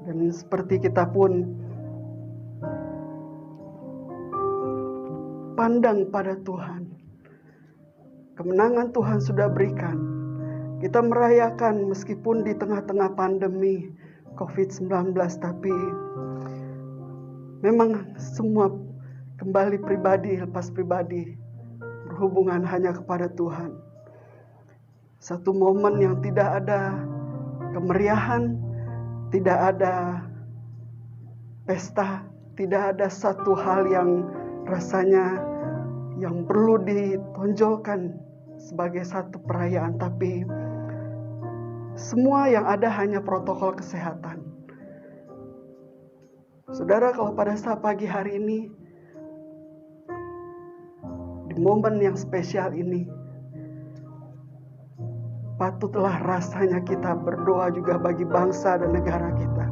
Dan seperti kita pun pandang pada Tuhan. Kemenangan Tuhan sudah berikan. Kita merayakan meskipun di tengah-tengah pandemi COVID-19, tapi memang semua kembali pribadi, lepas pribadi, berhubungan hanya kepada Tuhan. Satu momen yang tidak ada kemeriahan, tidak ada pesta, tidak ada satu hal yang rasanya yang perlu ditonjolkan sebagai satu perayaan, tapi semua yang ada hanya protokol kesehatan. Saudara, kalau pada saat pagi hari ini, di momen yang spesial ini, patutlah rasanya kita berdoa juga bagi bangsa dan negara kita.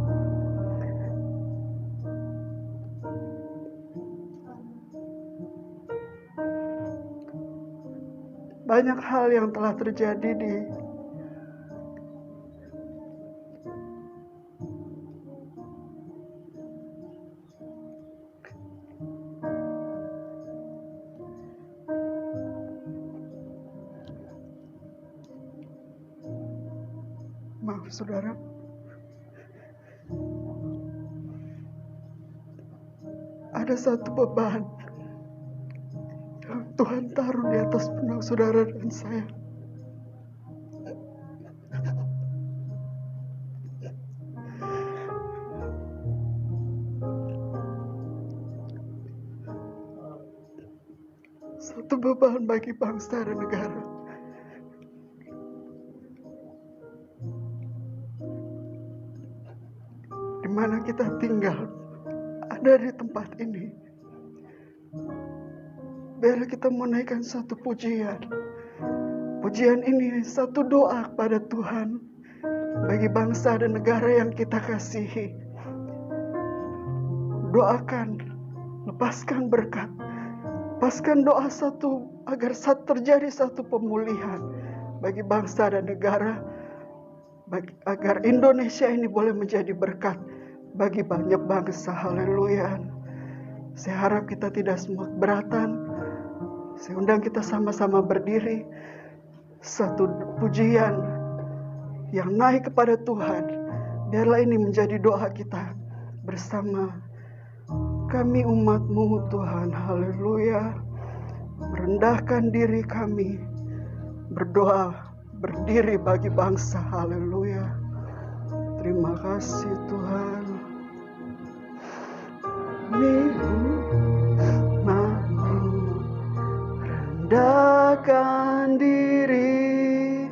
Banyak hal yang telah terjadi maaf saudara, ada satu beban yang Tuhan taruh di atas pundak saudara dan saya. Satu beban bagi bangsa dan negara. Di mana kita tinggal, ada di tempat ini. Biarlah kita menaikkan satu pujian. Pujian ini satu doa kepada Tuhan bagi bangsa dan negara yang kita kasihi. Doakan, lepaskan berkat, lepaskan doa satu agar terjadi satu pemulihan bagi bangsa dan negara, agar Indonesia ini boleh menjadi berkat bagi banyak bangsa. Haleluya. Saya harap kita tidak semua keberatan. Saya undang kita sama-sama berdiri. Satu pujian yang naik kepada Tuhan. Biarlah ini menjadi doa kita bersama. Kami umat-Mu Tuhan, haleluya. Merendahkan diri kami, berdoa, berdiri bagi bangsa, haleluya. Terima kasih Tuhan. Rendahkan diri,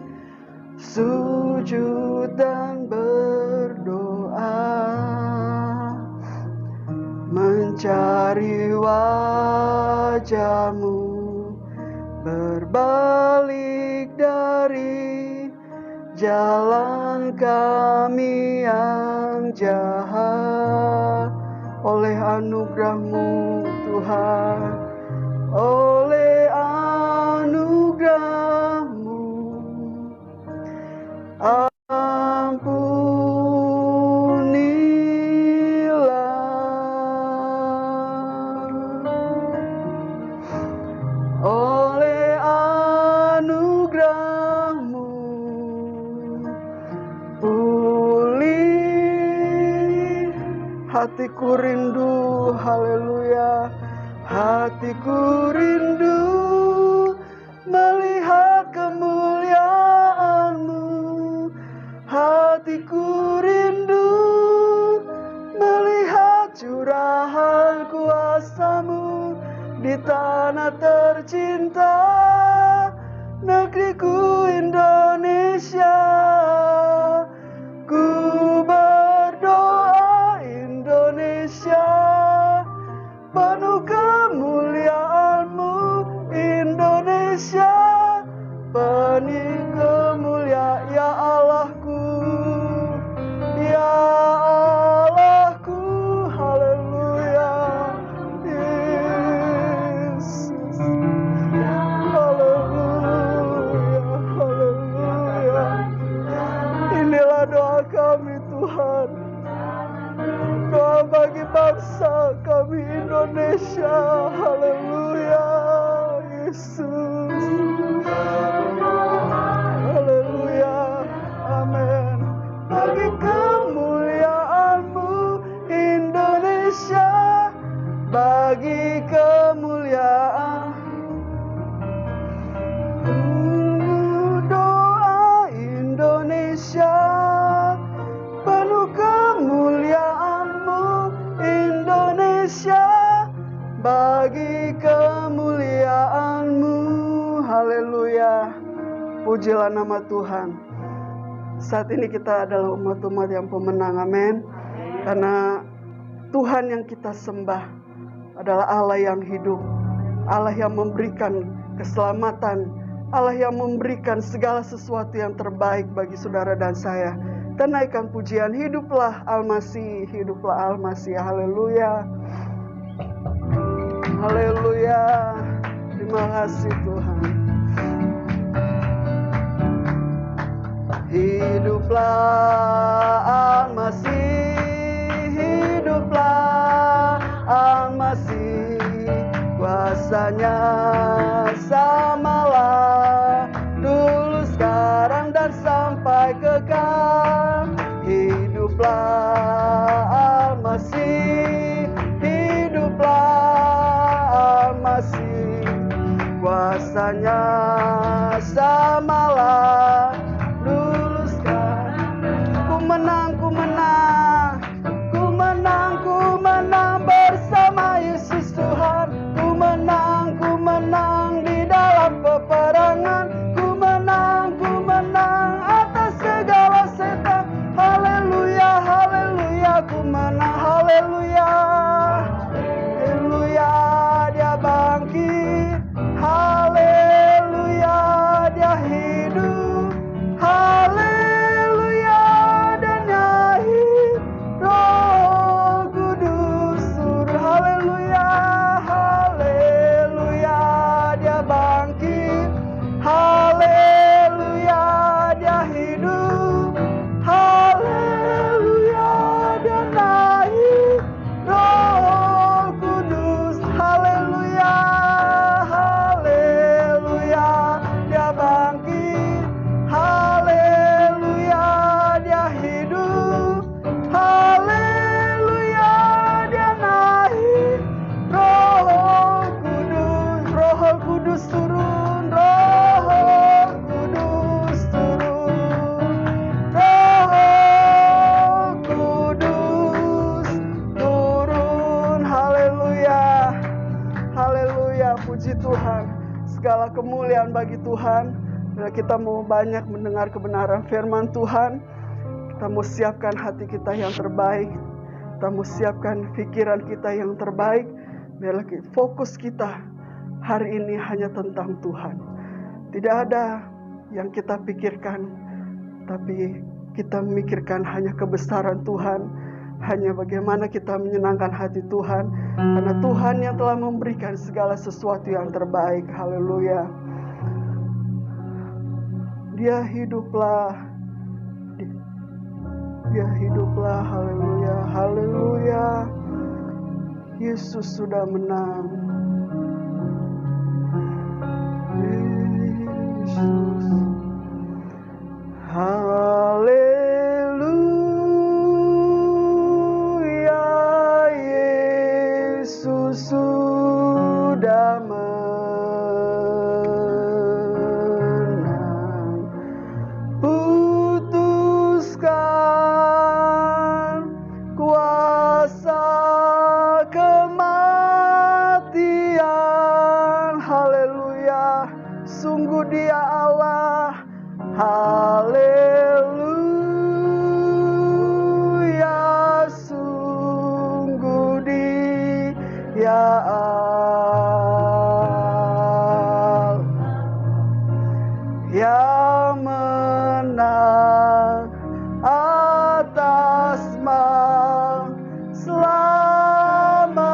sujud dan berdoa, mencari wajah-Mu, berbalik dari jalan kami yang jahat. Oleh anugerah-Mu Tuhan, oleh anugerah-Mu, ampunilah. Oleh anugerah-Mu, pulih hatiku rindu, haleluya. Hatiku rindu melihat kemuliaan-Mu. Hatiku rindu melihat curahan kuasa-Mu di tanah tercinta, negeriku Indonesia. Ku berdoa Indonesia, penuh kemuliaan-Mu Indonesia, penuh kemuliaan ya Allahku, ya Allahku, haleluya. Yesus, haleluya, haleluya. Inilah doa kami Tuhan. Doa bagi bangsa kami Indonesia. Haleluya, Yesus. Haleluya, amin. Bagi kemuliaan-Mu Indonesia, bagi kemuliaan. Doa Indonesia, penuh kemuliaan-Mu Indonesia, bagi kemuliaan-Mu. Haleluya, pujilah nama Tuhan. Saat ini kita adalah umat-umat yang pemenang, amin. Karena Tuhan yang kita sembah adalah Allah yang hidup, Allah yang memberikan keselamatan, Allah yang memberikan segala sesuatu yang terbaik bagi saudara dan saya. Kita naikkan pujian, hiduplah Al-Masih, hiduplah Al-Masih. Haleluya, haleluya. Terima kasih Tuhan. Hiduplah Al-Masih, hiduplah Al-Masih. Kuasanya samalah dulu, sekarang, dan sampai kekal. Hiduplah Al-Masih, hiduplah Al-Masih. Kuasanya samalah dulu, sekarang. Ku menang, ku menang, ku menang, ku menang bersama Yesus Tuhan. Ku menang di dalam peperangan. Ku menang atas segala setan. Haleluya, haleluya, ku menang. Haleluya, haleluya, dia bangkit. Haleluya, dia hidup. Haleluya, dan nyahir Roh Kudus turun. Haleluya, haleluya, dia bangkit. Haleluya, dia hidup. Haleluya, dan naik Roh Kudus. Haleluya, haleluya, dia bangkit. Haleluya, dia hidup. Haleluya, dia naik Roh Kudus. Roh Kudus turun, Roh Kudus turun, Roh Kudus turun. Haleluya, haleluya, puji Tuhan. Segala kemuliaan bagi Tuhan. Bila kita mau banyak mendengar kebenaran firman Tuhan, kita mau siapkan hati kita yang terbaik, kita mau siapkan pikiran kita yang terbaik. Biarlah fokus kita hari ini hanya tentang Tuhan. Tidak ada yang kita pikirkan, tapi kita memikirkan hanya kebesaran Tuhan, hanya bagaimana kita menyenangkan hati Tuhan, karena Tuhan yang telah memberikan segala sesuatu yang terbaik. Haleluya. Dia hiduplah, dia hiduplah. Haleluya, haleluya. Yesus sudah menang. Yesus. Haleluya, Yesus sudah menang. Putuskan kuasa kematian. Haleluya, sungguh Dia Allah. Haleluya, sungguh Dia Allah yang menang atas maut selamanya.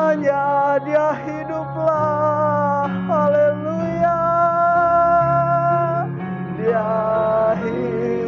Dia hiduplah. Haleluya, dia hiduplah.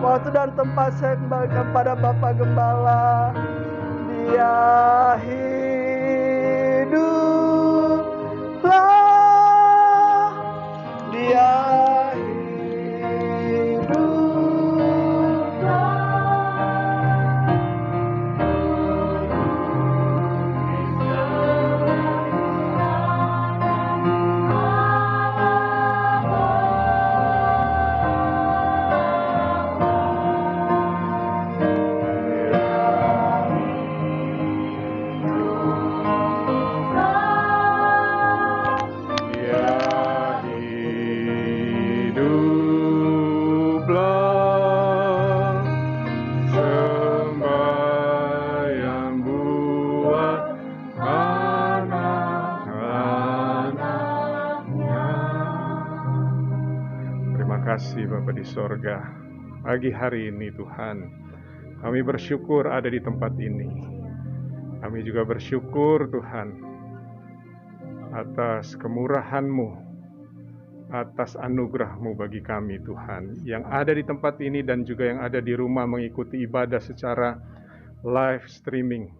Waktu dan tempat saya kembalikan pada Bapak Gembala. Dia hiduplah, dia Bapa di sorga, pagi hari ini Tuhan, kami bersyukur ada di tempat ini. Kami juga bersyukur Tuhan atas kemurahan-Mu, atas anugerah-Mu bagi kami Tuhan, yang ada di tempat ini dan juga yang ada di rumah mengikuti ibadah secara live streaming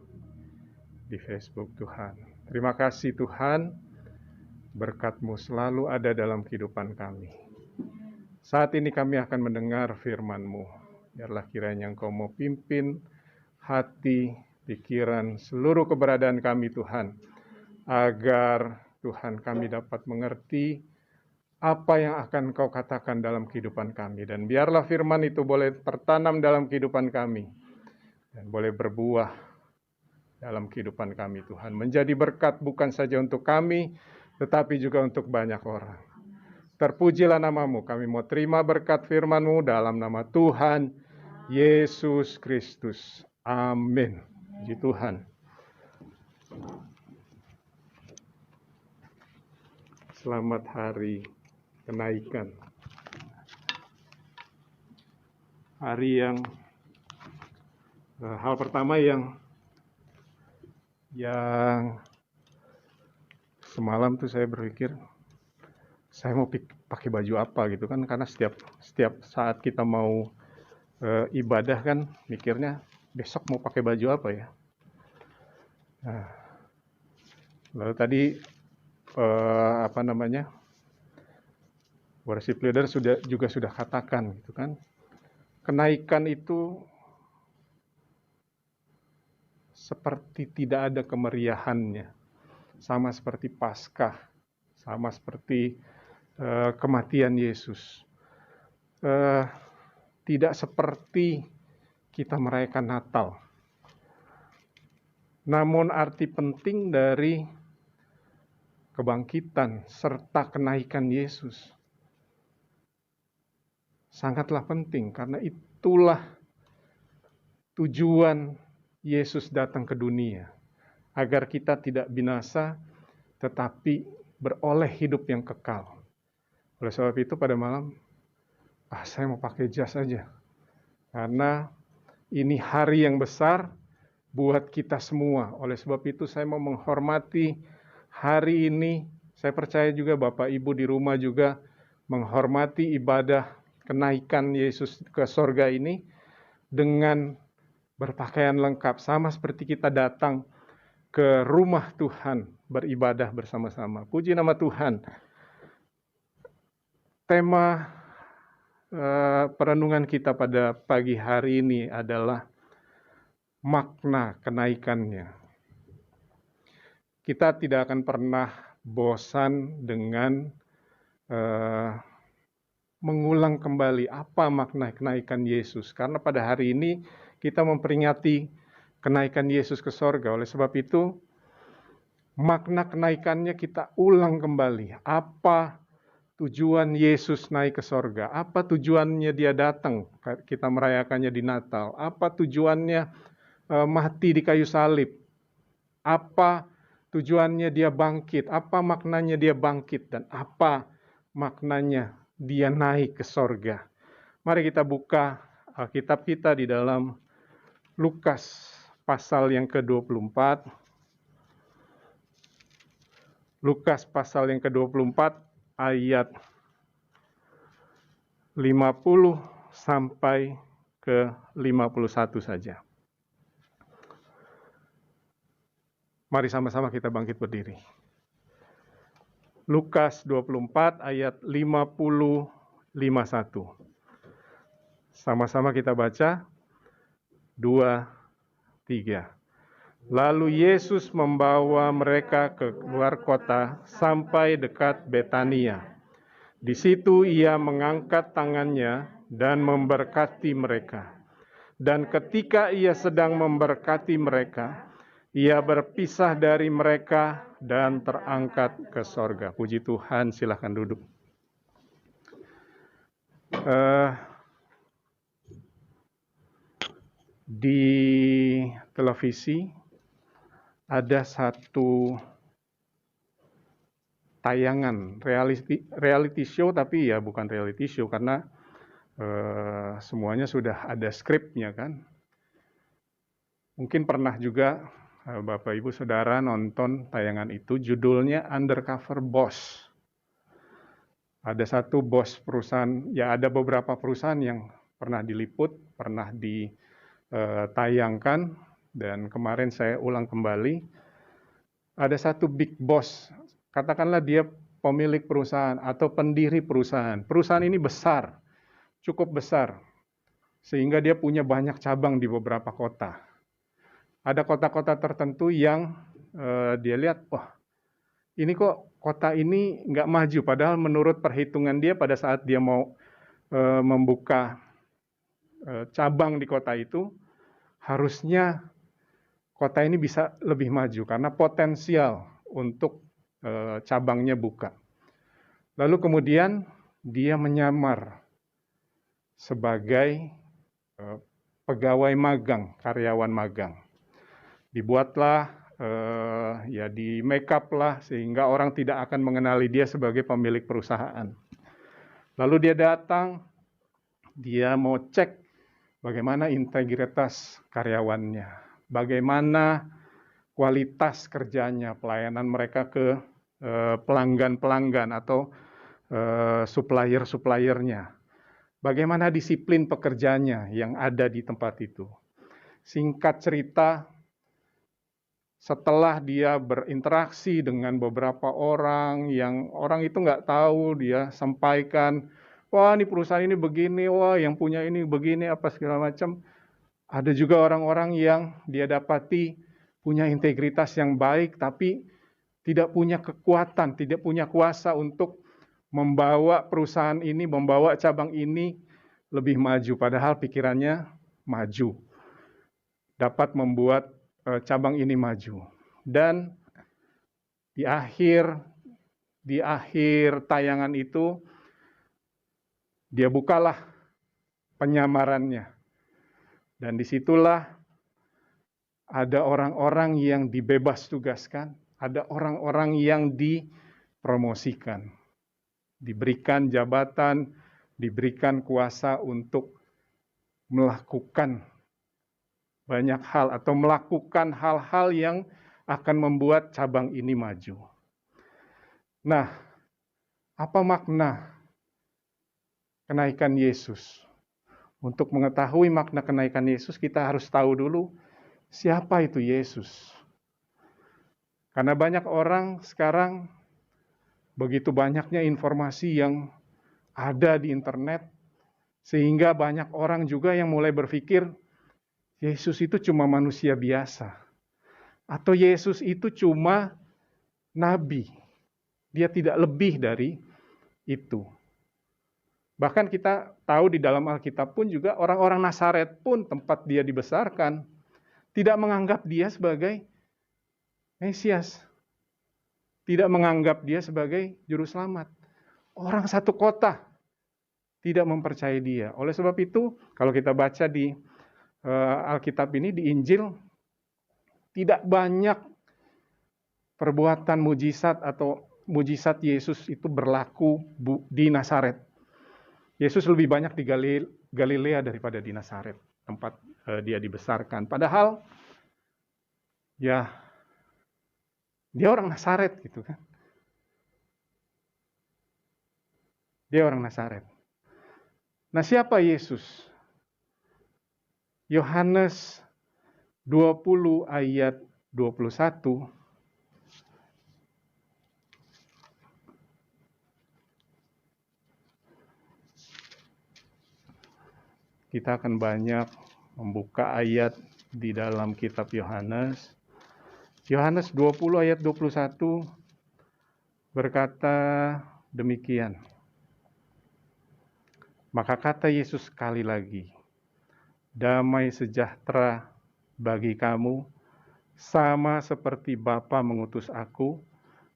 di Facebook Tuhan. Terima kasih Tuhan, berkat-Mu selalu ada dalam kehidupan kami. Saat ini kami akan mendengar firman-Mu. Biarlah kiranya Engkau mau pimpin hati, pikiran, seluruh keberadaan kami Tuhan. Agar Tuhan kami dapat mengerti apa yang akan Engkau katakan dalam kehidupan kami. Dan biarlah firman itu boleh tertanam dalam kehidupan kami. Dan boleh berbuah dalam kehidupan kami Tuhan. Menjadi berkat bukan saja untuk kami, tetapi juga untuk banyak orang. Terpujilah nama-Mu, kami mau terima berkat firman-Mu dalam nama Tuhan Yesus Kristus. Amin. Puji Tuhan. Selamat hari kenaikan. Hari yang, hal pertama yang semalam tuh saya berpikir, saya mau pakai baju apa gitu kan, karena setiap saat kita mau ibadah kan mikirnya besok mau pakai baju apa ya. Nah, lalu tadi worship leader juga sudah katakan gitu kan, kenaikan itu seperti tidak ada kemeriahannya, sama seperti Paskah, sama seperti kematian Yesus. Tidak seperti kita merayakan Natal. Namun arti penting dari kebangkitan serta kenaikan Yesus sangatlah penting, karena itulah tujuan Yesus datang ke dunia, agar kita tidak binasa tetapi beroleh hidup yang kekal. Oleh sebab itu pada malam, saya mau pakai jas aja. Karena ini hari yang besar buat kita semua. Oleh sebab itu saya mau menghormati hari ini. Saya percaya juga Bapak Ibu di rumah juga menghormati ibadah kenaikan Yesus ke sorga ini dengan berpakaian lengkap. Sama seperti kita datang ke rumah Tuhan beribadah bersama-sama. Puji nama Tuhan. Tema perenungan kita pada pagi hari ini adalah makna kenaikannya. Kita tidak akan pernah bosan dengan mengulang kembali apa makna kenaikan Yesus. Karena pada hari ini kita memperingati kenaikan Yesus ke sorga. Oleh sebab itu, makna kenaikannya kita ulang kembali. Apa tujuan Yesus naik ke sorga? Apa tujuannya dia datang? Kita merayakannya di Natal. Apa tujuannya mati di kayu salib? Apa tujuannya dia bangkit? Apa maknanya dia bangkit? Dan apa maknanya dia naik ke sorga? Mari kita buka Alkitab kita di dalam Lukas pasal yang ke-24. Lukas pasal yang ke-24 ayat 50 sampai ke-51 saja. Mari sama-sama kita bangkit berdiri. Lukas 24 ayat 50-51. Sama-sama kita baca. 2, 3. Lalu Yesus membawa mereka ke luar kota sampai dekat Betania. Di situ ia mengangkat tangannya dan memberkati mereka. Dan ketika ia sedang memberkati mereka, ia berpisah dari mereka dan terangkat ke sorga. Puji Tuhan, silakan duduk. Di televisi ada satu tayangan reality show, tapi ya bukan reality show karena semuanya sudah ada skripnya kan. Mungkin pernah juga Bapak Ibu Saudara nonton tayangan itu, judulnya Undercover Boss. Ada satu bos perusahaan, ya ada beberapa perusahaan yang pernah diliput, pernah ditayangkan, dan kemarin saya ulang kembali. Ada satu big boss, katakanlah dia pemilik perusahaan atau pendiri perusahaan. Perusahaan ini besar, cukup besar, sehingga dia punya banyak cabang di beberapa kota. Ada kota-kota tertentu yang dia lihat, wah ini kok kota ini nggak maju. Padahal menurut perhitungan dia pada saat dia mau membuka cabang di kota itu, harusnya kota ini bisa lebih maju karena potensial untuk cabangnya buka. Lalu kemudian dia menyamar sebagai pegawai magang, karyawan magang. Dibuatlah, ya di make up lah sehingga orang tidak akan mengenali dia sebagai pemilik perusahaan. Lalu dia datang, dia mau cek bagaimana integritas karyawannya, bagaimana kualitas kerjanya, pelayanan mereka ke pelanggan-pelanggan atau supplier-suppliernya, bagaimana disiplin pekerjanya yang ada di tempat itu. Singkat cerita, setelah dia berinteraksi dengan beberapa orang yang orang itu nggak tahu, dia sampaikan, wah ini perusahaan ini begini, wah yang punya ini begini, apa segala macam. Ada juga orang-orang yang dia dapati punya integritas yang baik, tapi tidak punya kekuatan, tidak punya kuasa untuk membawa perusahaan ini, membawa cabang ini lebih maju. Padahal pikirannya maju, dapat membuat cabang ini maju. Dan di akhir tayangan itu, dia bukalah penyamarannya. Dan disitulah ada orang-orang yang dibebas tugaskan, ada orang-orang yang dipromosikan, diberikan jabatan, diberikan kuasa untuk melakukan banyak hal atau melakukan hal-hal yang akan membuat cabang ini maju. Nah, apa makna kenaikan Yesus? Untuk mengetahui makna kenaikan Yesus, kita harus tahu dulu siapa itu Yesus. Karena banyak orang sekarang, begitu banyaknya informasi yang ada di internet, sehingga banyak orang juga yang mulai berpikir, Yesus itu cuma manusia biasa. Atau Yesus itu cuma nabi. Dia tidak lebih dari itu. Bahkan kita tahu di dalam Alkitab pun juga orang-orang Nazaret pun tempat dia dibesarkan tidak menganggap dia sebagai Mesias. Tidak menganggap dia sebagai juru selamat. Orang satu kota tidak mempercayai dia. Oleh sebab itu, kalau kita baca di Alkitab ini, di Injil, tidak banyak perbuatan mujizat atau mujizat Yesus itu berlaku di Nazaret. Yesus lebih banyak di Galilea daripada di Nazaret, tempat dia dibesarkan. Padahal, ya, dia orang Nazaret gitu kan. Dia orang Nazaret. Nah, siapa Yesus? Yohanes 20 ayat 21. Kita akan banyak membuka ayat di dalam kitab Yohanes. Yohanes 20 ayat 21 berkata demikian. Maka kata Yesus sekali lagi, damai sejahtera bagi kamu, sama seperti Bapa mengutus aku,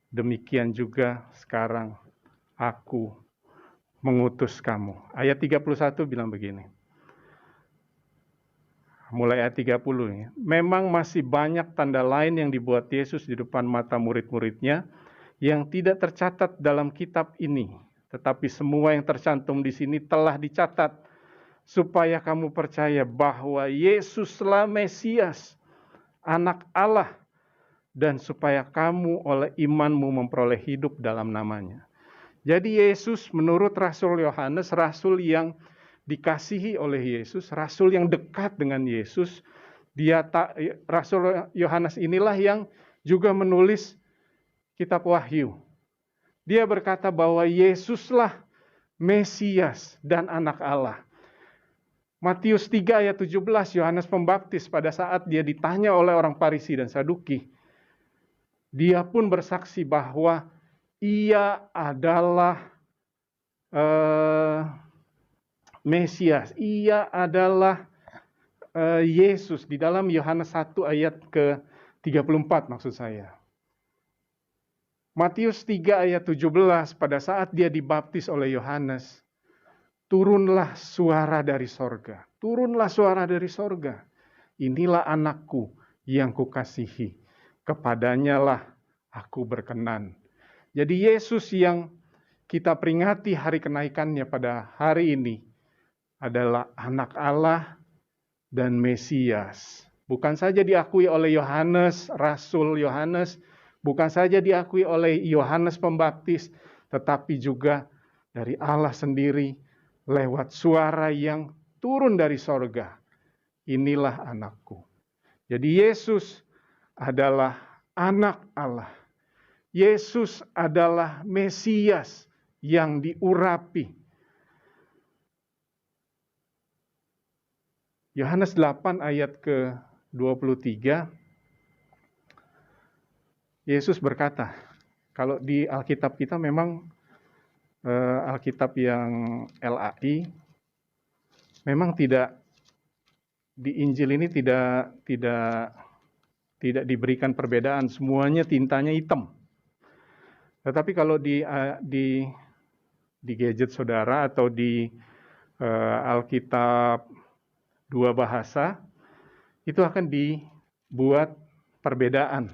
demikian juga sekarang aku mengutus kamu. Ayat 31 bilang begini. Mulai ayat 30 ya. Memang masih banyak tanda lain yang dibuat Yesus di depan mata murid-muridnya yang tidak tercatat dalam kitab ini. Tetapi semua yang tercantum di sini telah dicatat supaya kamu percaya bahwa Yesuslah Mesias, Anak Allah, dan supaya kamu oleh imanmu memperoleh hidup dalam namanya. Jadi Yesus menurut Rasul Yohanes, rasul yang dikasihi oleh Yesus, rasul yang dekat dengan Yesus. Rasul Yohanes inilah yang juga menulis kitab Wahyu. Dia berkata bahwa Yesuslah Mesias dan Anak Allah. Matius 3 ayat 17, Yohanes Pembaptis pada saat dia ditanya oleh orang Farisi dan Saduki, dia pun bersaksi bahwa ia adalah Mesias, ia adalah Yesus di dalam Yohanes 1 ayat ke-34 maksud saya. Matius 3 ayat 17, pada saat dia dibaptis oleh Yohanes, turunlah suara dari sorga. Turunlah suara dari sorga. Inilah anakku yang kukasihi. Kepadanya lah aku berkenan. Jadi Yesus yang kita peringati hari kenaikannya pada hari ini adalah Anak Allah dan Mesias. Bukan saja diakui oleh Yohanes, Rasul Yohanes, bukan saja diakui oleh Yohanes Pembaptis, tetapi juga dari Allah sendiri lewat suara yang turun dari sorga. Inilah anakku. Jadi Yesus adalah Anak Allah. Yesus adalah Mesias yang diurapi. Yohanes 8 ayat ke-23, Yesus berkata, kalau di Alkitab kita memang Alkitab yang LAI, memang tidak, di Injil ini tidak diberikan perbedaan, semuanya tintanya hitam. Tetapi kalau di gadget saudara atau di Alkitab dua bahasa, itu akan dibuat perbedaan.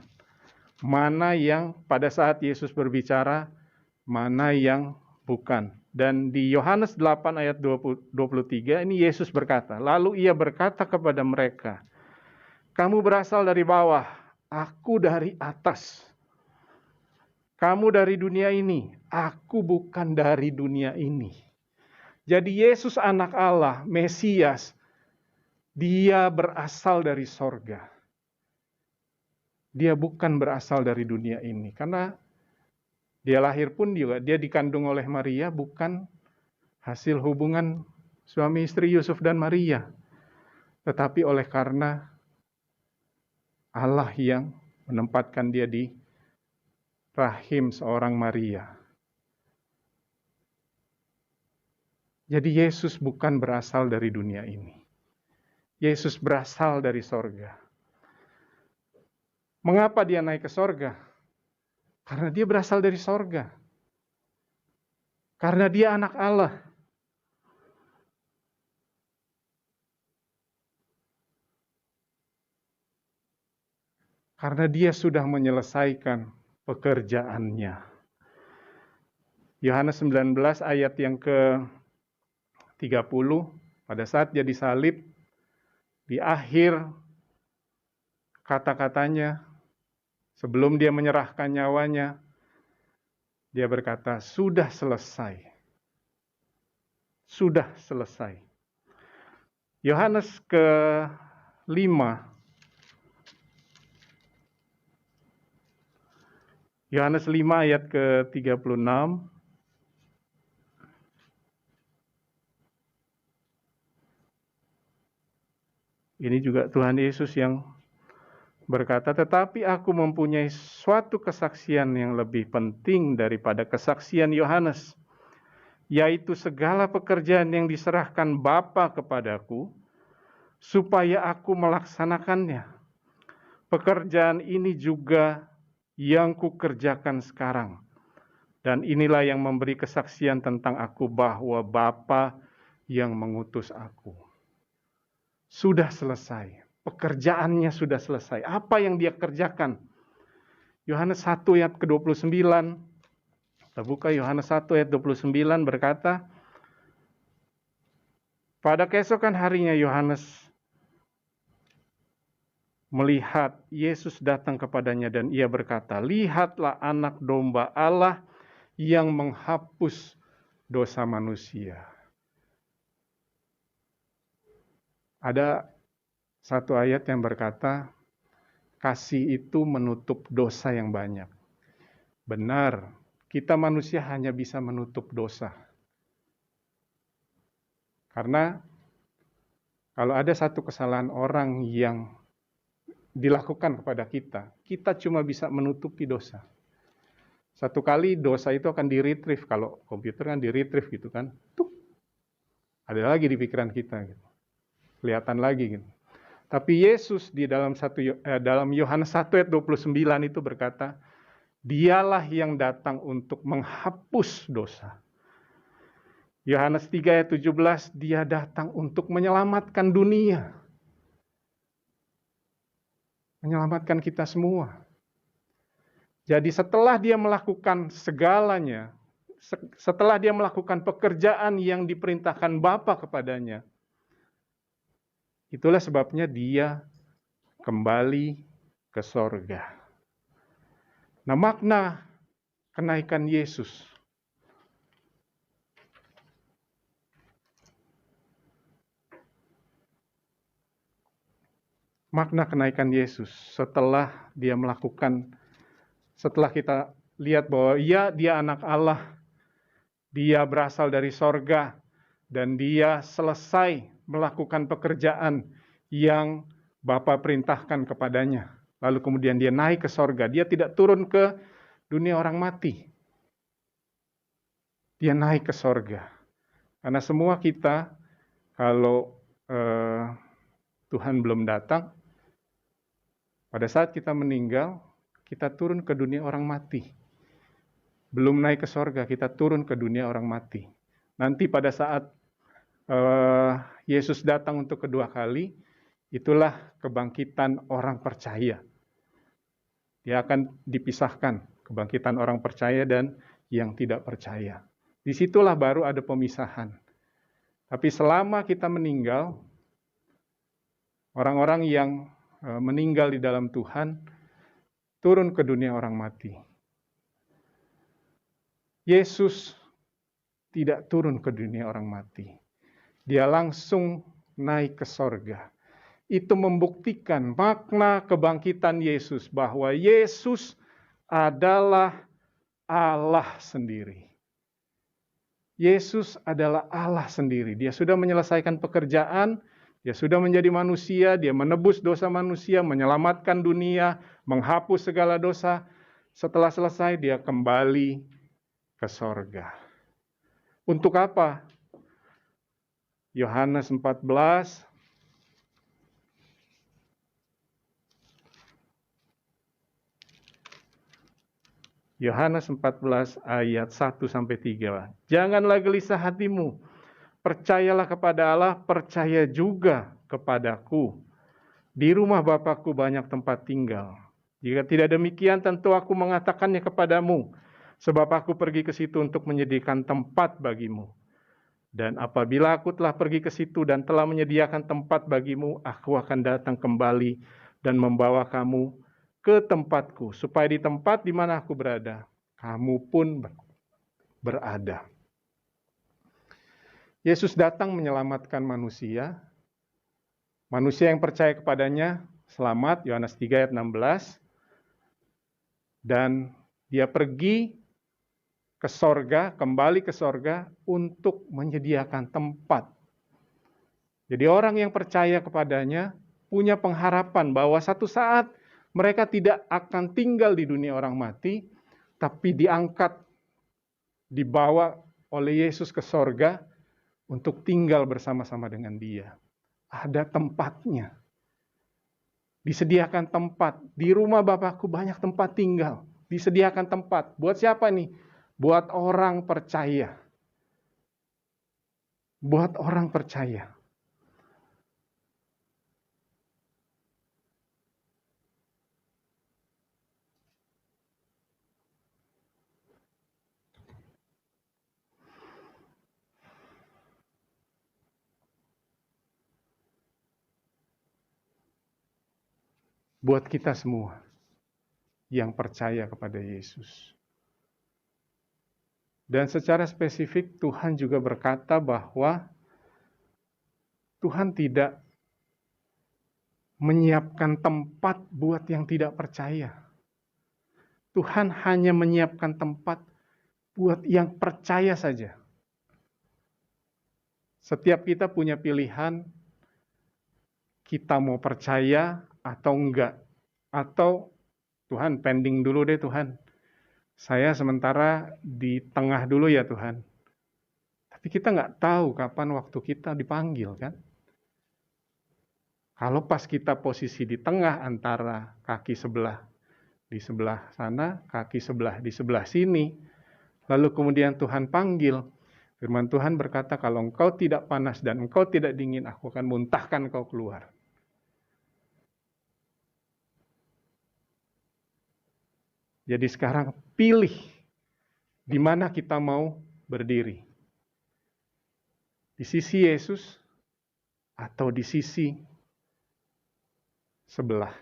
Mana yang pada saat Yesus berbicara, mana yang bukan. Dan di Yohanes 8 ayat 23, ini Yesus berkata, lalu ia berkata kepada mereka, kamu berasal dari bawah, aku dari atas. Kamu dari dunia ini, aku bukan dari dunia ini. Jadi Yesus Anak Allah, Mesias, dia berasal dari sorga. Dia bukan berasal dari dunia ini. Karena dia lahir pun juga, dia dikandung oleh Maria, bukan hasil hubungan suami istri Yusuf dan Maria. Tetapi oleh karena Allah yang menempatkan dia di rahim seorang Maria. Jadi Yesus bukan berasal dari dunia ini. Yesus berasal dari sorga. Mengapa dia naik ke sorga? Karena dia berasal dari sorga. Karena dia Anak Allah. Karena dia sudah menyelesaikan pekerjaannya. Yohanes 19 ayat yang ke-30, pada saat dia disalib, di akhir kata-katanya, sebelum dia menyerahkan nyawanya, dia berkata, sudah selesai. Sudah selesai. Yohanes ke-5. Yohanes 5 ayat ke-36. Ini juga Tuhan Yesus yang berkata, tetapi aku mempunyai suatu kesaksian yang lebih penting daripada kesaksian Yohanes, yaitu segala pekerjaan yang diserahkan Bapa kepadaku, supaya aku melaksanakannya. Pekerjaan ini juga yang kukerjakan sekarang. Dan inilah yang memberi kesaksian tentang aku bahwa Bapa yang mengutus aku. Sudah selesai. Pekerjaannya sudah selesai. Apa yang dia kerjakan? Yohanes 1 ayat ke-29. Kita buka Yohanes 1 ayat 29 berkata, pada keesokan harinya Yohanes melihat Yesus datang kepadanya dan ia berkata, lihatlah anak domba Allah yang menghapus dosa manusia. Ada satu ayat yang berkata, kasih itu menutup dosa yang banyak. Benar, kita manusia hanya bisa menutup dosa. Karena kalau ada satu kesalahan orang yang dilakukan kepada kita, kita cuma bisa menutupi dosa. Satu kali dosa itu akan di-retrieve, kalau komputer kan di-retrieve gitu kan. Tuh, ada lagi di pikiran kita gitu. Kelihatan lagi gitu. Tapi Yesus di dalam Yohanes 1 ayat 29 itu berkata, dialah yang datang untuk menghapus dosa. Yohanes 3 ayat 17, dia datang untuk menyelamatkan dunia. Menyelamatkan kita semua. Jadi setelah dia melakukan segalanya, setelah dia melakukan pekerjaan yang diperintahkan Bapa kepadanya, itulah sebabnya dia kembali ke sorga. Nah, makna kenaikan Yesus. Makna kenaikan Yesus setelah kita lihat bahwa dia anak Allah, dia berasal dari sorga, dan dia selesai melakukan pekerjaan yang Bapa perintahkan kepadanya. Lalu kemudian dia naik ke sorga. Dia tidak turun ke dunia orang mati. Dia naik ke sorga. Karena semua kita, kalau Tuhan belum datang, pada saat kita meninggal, kita turun ke dunia orang mati. Belum naik ke sorga, kita turun ke dunia orang mati. Nanti pada saat Yesus datang untuk kedua kali, itulah kebangkitan orang percaya. Dia akan dipisahkan, kebangkitan orang percaya dan yang tidak percaya. Disitulah baru ada pemisahan. Tapi selama kita meninggal, orang-orang yang meninggal di dalam Tuhan, turun ke dunia orang mati. Yesus tidak turun ke dunia orang mati. Dia langsung naik ke sorga. Itu membuktikan makna kebangkitan Yesus, bahwa Yesus adalah Allah sendiri. Yesus adalah Allah sendiri. Dia sudah menyelesaikan pekerjaan, dia sudah menjadi manusia, dia menebus dosa manusia, menyelamatkan dunia, menghapus segala dosa. Setelah selesai, dia kembali ke sorga. Untuk apa? Yohanes 14 ayat 1-3. Janganlah gelisah hatimu, percayalah kepada Allah, percaya juga kepadaku. Di rumah Bapakku banyak tempat tinggal. Jika tidak demikian, tentu aku mengatakannya kepadamu, sebab aku pergi ke situ untuk menyediakan tempat bagimu. Dan apabila aku telah pergi ke situ dan telah menyediakan tempat bagimu, aku akan datang kembali dan membawa kamu ke tempatku, supaya di tempat di mana aku berada, kamu pun berada. Yesus datang menyelamatkan manusia, Manusia yang percaya kepadanya selamat, Yohanes 3 ayat 16. Dan dia pergi ke sorga, kembali ke sorga untuk menyediakan tempat. Jadi orang yang percaya kepadanya punya pengharapan bahwa satu saat mereka tidak akan tinggal di dunia orang mati, tapi diangkat, dibawa oleh Yesus ke sorga untuk tinggal bersama-sama dengan Dia. Ada tempatnya. Disediakan tempat. Di rumah Bapakku banyak tempat tinggal. Disediakan tempat. Buat siapa nih? Buat orang percaya. Buat orang percaya. Buat kita semua yang percaya kepada Yesus. Dan secara spesifik Tuhan juga berkata bahwa Tuhan tidak menyiapkan tempat buat yang tidak percaya. Tuhan hanya menyiapkan tempat buat yang percaya saja. Setiap kita punya pilihan, kita mau percaya atau enggak. Atau Tuhan pending dulu deh Tuhan. Saya sementara di tengah dulu ya Tuhan. Tapi kita nggak tahu kapan waktu kita dipanggil kan. Kalau pas kita posisi di tengah antara kaki sebelah di sebelah sana, kaki sebelah di sebelah sini, lalu kemudian Tuhan panggil, firman Tuhan berkata, kalau engkau tidak panas dan engkau tidak dingin, aku akan muntahkan engkau keluar. Jadi sekarang pilih di mana kita mau berdiri. Di sisi Yesus atau di sisi sebelah.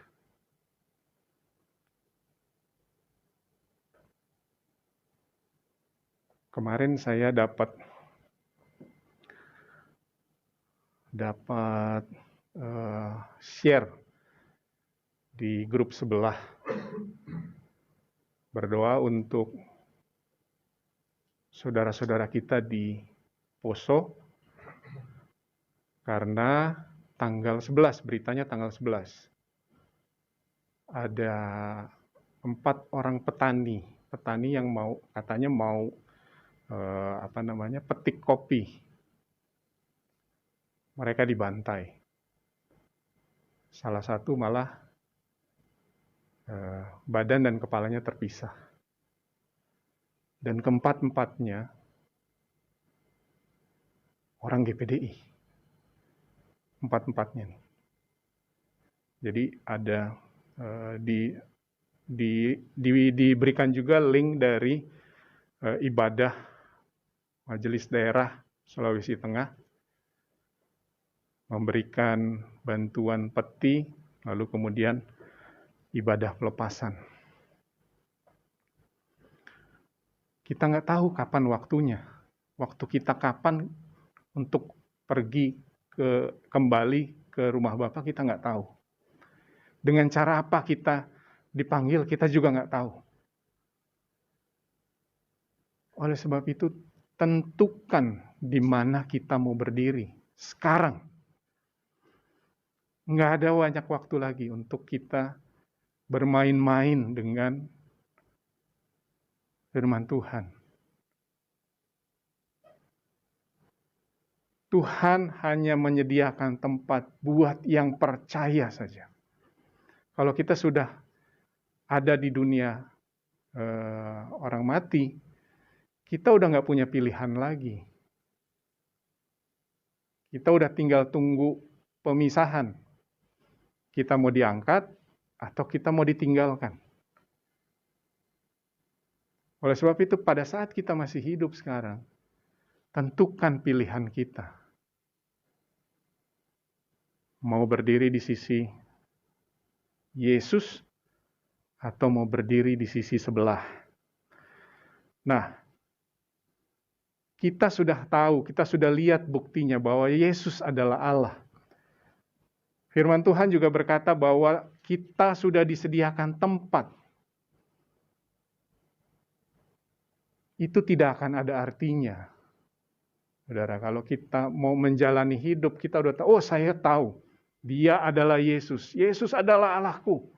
Kemarin saya dapat share di grup sebelah. Berdoa untuk saudara-saudara kita di Poso karena tanggal 11, beritanya tanggal 11. Ada 4 orang petani yang katanya mau petik kopi. Mereka dibantai. Salah satu malah badan dan kepalanya terpisah. Dan keempat-empatnya orang GPDI. Empat-empatnya nih. Jadi ada diberikan juga link dari ibadah Majelis Daerah Sulawesi Tengah memberikan bantuan peti, lalu kemudian ibadah pelepasan. Kita nggak tahu kapan waktunya. Waktu kita kapan untuk pergi kembali ke rumah Bapa kita nggak tahu. Dengan cara apa kita dipanggil kita juga nggak tahu. Oleh sebab itu tentukan di mana kita mau berdiri sekarang. Nggak ada banyak waktu lagi untuk kita bermain-main dengan firman Tuhan. Tuhan hanya menyediakan tempat buat yang percaya saja. Kalau kita sudah ada di dunia orang mati, kita udah nggak punya pilihan lagi. Kita udah tinggal tunggu pemisahan. Kita mau diangkat atau kita mau ditinggalkan. Oleh sebab itu pada saat kita masih hidup sekarang, tentukan pilihan kita. Mau berdiri di sisi Yesus atau mau berdiri di sisi sebelah. Nah, kita sudah tahu, kita sudah lihat buktinya bahwa Yesus adalah Allah. Firman Tuhan juga berkata bahwa kita sudah disediakan tempat. Itu tidak akan ada artinya. Saudara, kalau kita mau menjalani hidup, kita udah tahu, oh saya tahu, dia adalah Yesus. Yesus adalah Allahku.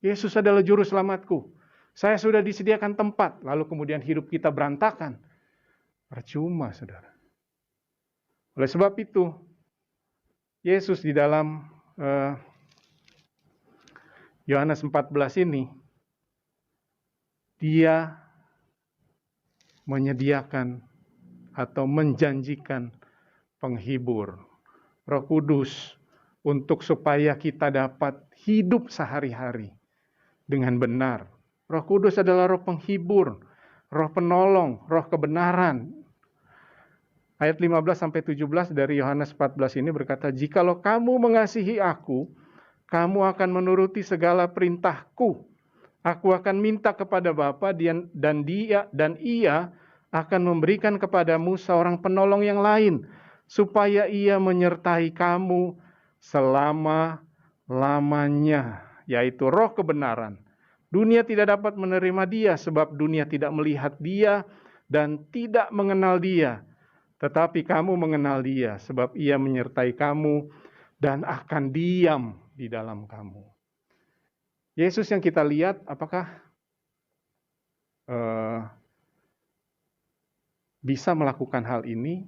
Yesus adalah juru selamatku. Saya sudah disediakan tempat, lalu kemudian hidup kita berantakan. Percuma, saudara. Oleh sebab itu, Yesus di dalam Yohanes 14 ini, dia menyediakan atau menjanjikan penghibur, Roh Kudus, untuk supaya kita dapat hidup sehari-hari dengan benar. Roh Kudus adalah roh penghibur, roh penolong, roh kebenaran. Ayat 15-17 dari Yohanes 14 ini berkata, "Jikalau kamu mengasihi aku, kamu akan menuruti segala perintahku. Aku akan minta kepada Bapa dan Ia akan memberikan kepadamu seorang penolong yang lain, supaya Ia menyertai kamu selama-lamanya, yaitu Roh kebenaran. Dunia tidak dapat menerima Dia, sebab dunia tidak melihat Dia dan tidak mengenal Dia. Tetapi kamu mengenal Dia, sebab Ia menyertai kamu dan akan diam di dalam kamu." Yesus yang kita lihat, apakah bisa melakukan hal ini?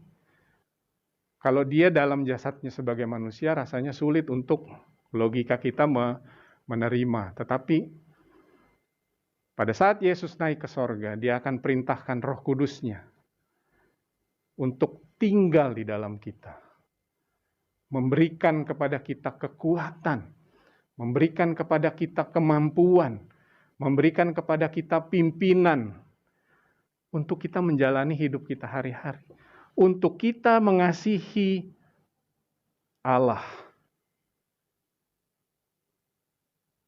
Kalau dia dalam jasadnya sebagai manusia, rasanya sulit untuk logika kita menerima. Tetapi pada saat Yesus naik ke sorga, dia akan perintahkan Roh Kudusnya untuk tinggal di dalam kita. Memberikan kepada kita kekuatan, memberikan kepada kita kemampuan, memberikan kepada kita pimpinan untuk kita menjalani hidup kita hari-hari, untuk kita mengasihi Allah.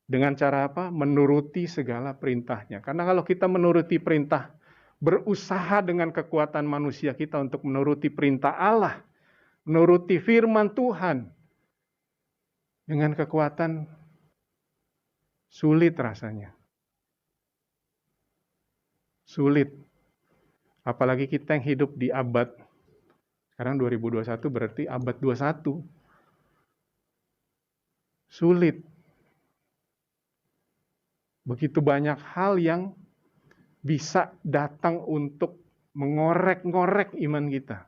Dengan cara apa? Menuruti segala perintahnya. Karena kalau kita menuruti perintah, berusaha dengan kekuatan manusia kita untuk menuruti perintah Allah, menuruti firman Tuhan, dengan kekuatan sulit rasanya. Sulit. Apalagi kita yang hidup di abad, sekarang 2021 berarti abad 21. Sulit. Begitu banyak hal yang bisa datang untuk mengorek-ngorek iman kita.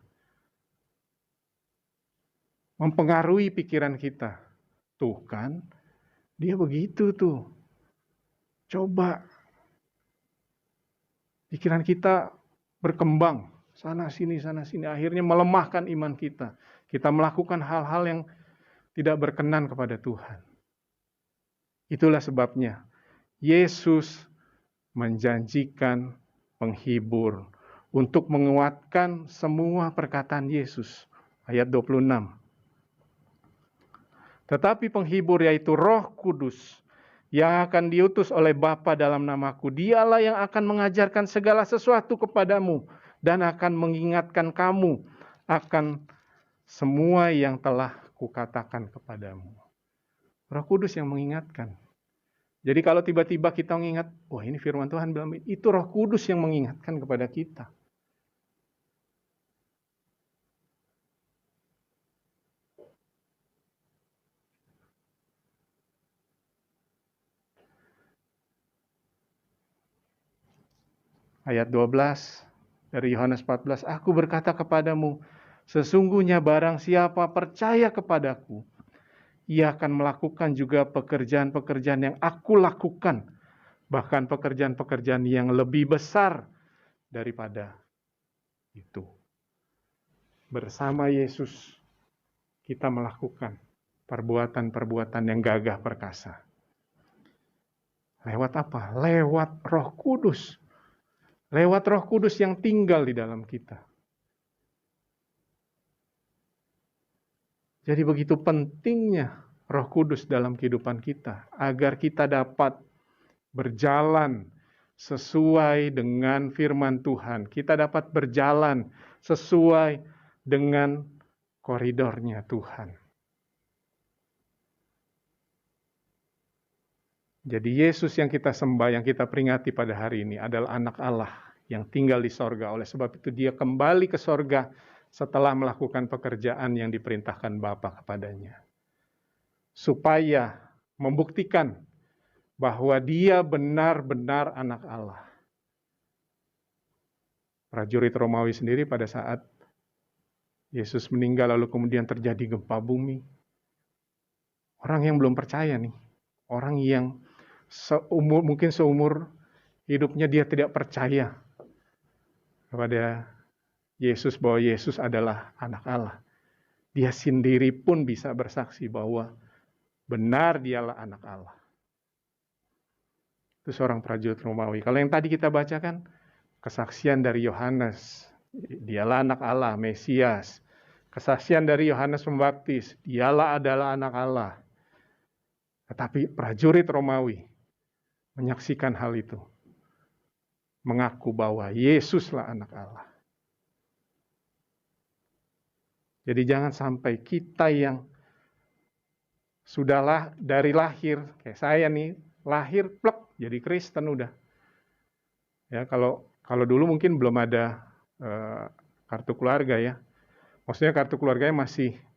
Mempengaruhi pikiran kita. Tuh kan, dia begitu tuh. Coba. Pikiran kita berkembang. Sana sini. Akhirnya melemahkan iman kita. Kita melakukan hal-hal yang tidak berkenan kepada Tuhan. Itulah sebabnya Yesus menjanjikan penghibur untuk menguatkan semua perkataan Yesus. Ayat 26. Tetapi penghibur, yaitu Roh Kudus, yang akan diutus oleh Bapa dalam namaku, dialah yang akan mengajarkan segala sesuatu kepadamu dan akan mengingatkan kamu akan semua yang telah kukatakan kepadamu. Roh Kudus yang mengingatkan. Jadi kalau tiba-tiba kita mengingat, wah ini firman Tuhan bilang, itu Roh Kudus yang mengingatkan kepada kita. Ayat 12 dari Yohanes 14, "Aku berkata kepadamu, sesungguhnya barang siapa percaya kepadaku, ia akan melakukan juga pekerjaan-pekerjaan yang aku lakukan, bahkan pekerjaan-pekerjaan yang lebih besar daripada itu." Bersama Yesus kita melakukan perbuatan-perbuatan yang gagah perkasa. Lewat apa? Lewat Roh Kudus. Lewat Roh Kudus yang tinggal di dalam kita. Jadi begitu pentingnya Roh Kudus dalam kehidupan kita, agar kita dapat berjalan sesuai dengan firman Tuhan. Kita dapat berjalan sesuai dengan koridornya Tuhan. Jadi Yesus yang kita sembah, yang kita peringati pada hari ini adalah anak Allah yang tinggal di sorga. Oleh sebab itu dia kembali ke sorga setelah melakukan pekerjaan yang diperintahkan Bapa kepadanya. Supaya membuktikan bahwa dia benar-benar anak Allah. Prajurit Romawi sendiri pada saat Yesus meninggal lalu kemudian terjadi gempa bumi. Orang yang belum percaya nih. Orang yang mungkin seumur hidupnya dia tidak percaya kepada Yesus bahwa Yesus adalah anak Allah. Dia sendiri pun bisa bersaksi bahwa benar dialah anak Allah. Itu seorang prajurit Romawi. Kalau yang tadi kita bacakan, kesaksian dari Yohanes, dialah anak Allah, Mesias. Kesaksian dari Yohanes Pembaptis, dialah adalah anak Allah. Tetapi prajurit Romawi menyaksikan hal itu. Mengaku bahwa Yesuslah anak Allah. Jadi jangan sampai kita yang sudahlah dari lahir, kayak saya nih, lahir plek jadi Kristen udah. Ya, kalau dulu mungkin belum ada kartu keluarga ya. Maksudnya kartu keluarganya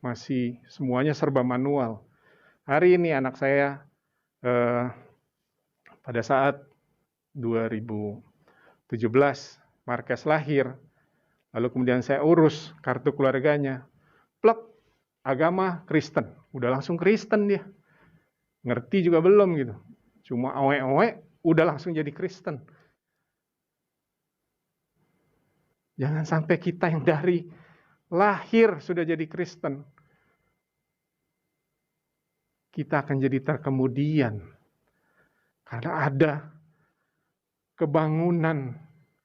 masih semuanya serba manual. Hari ini anak saya pada saat 2017 Marques lahir, lalu kemudian saya urus kartu keluarganya, plek agama Kristen, udah langsung Kristen dia, ngerti juga belum gitu, cuma owe-owe udah langsung jadi Kristen. Jangan sampai kita yang dari lahir sudah jadi Kristen, kita akan jadi terkemudian karena ada kebangunan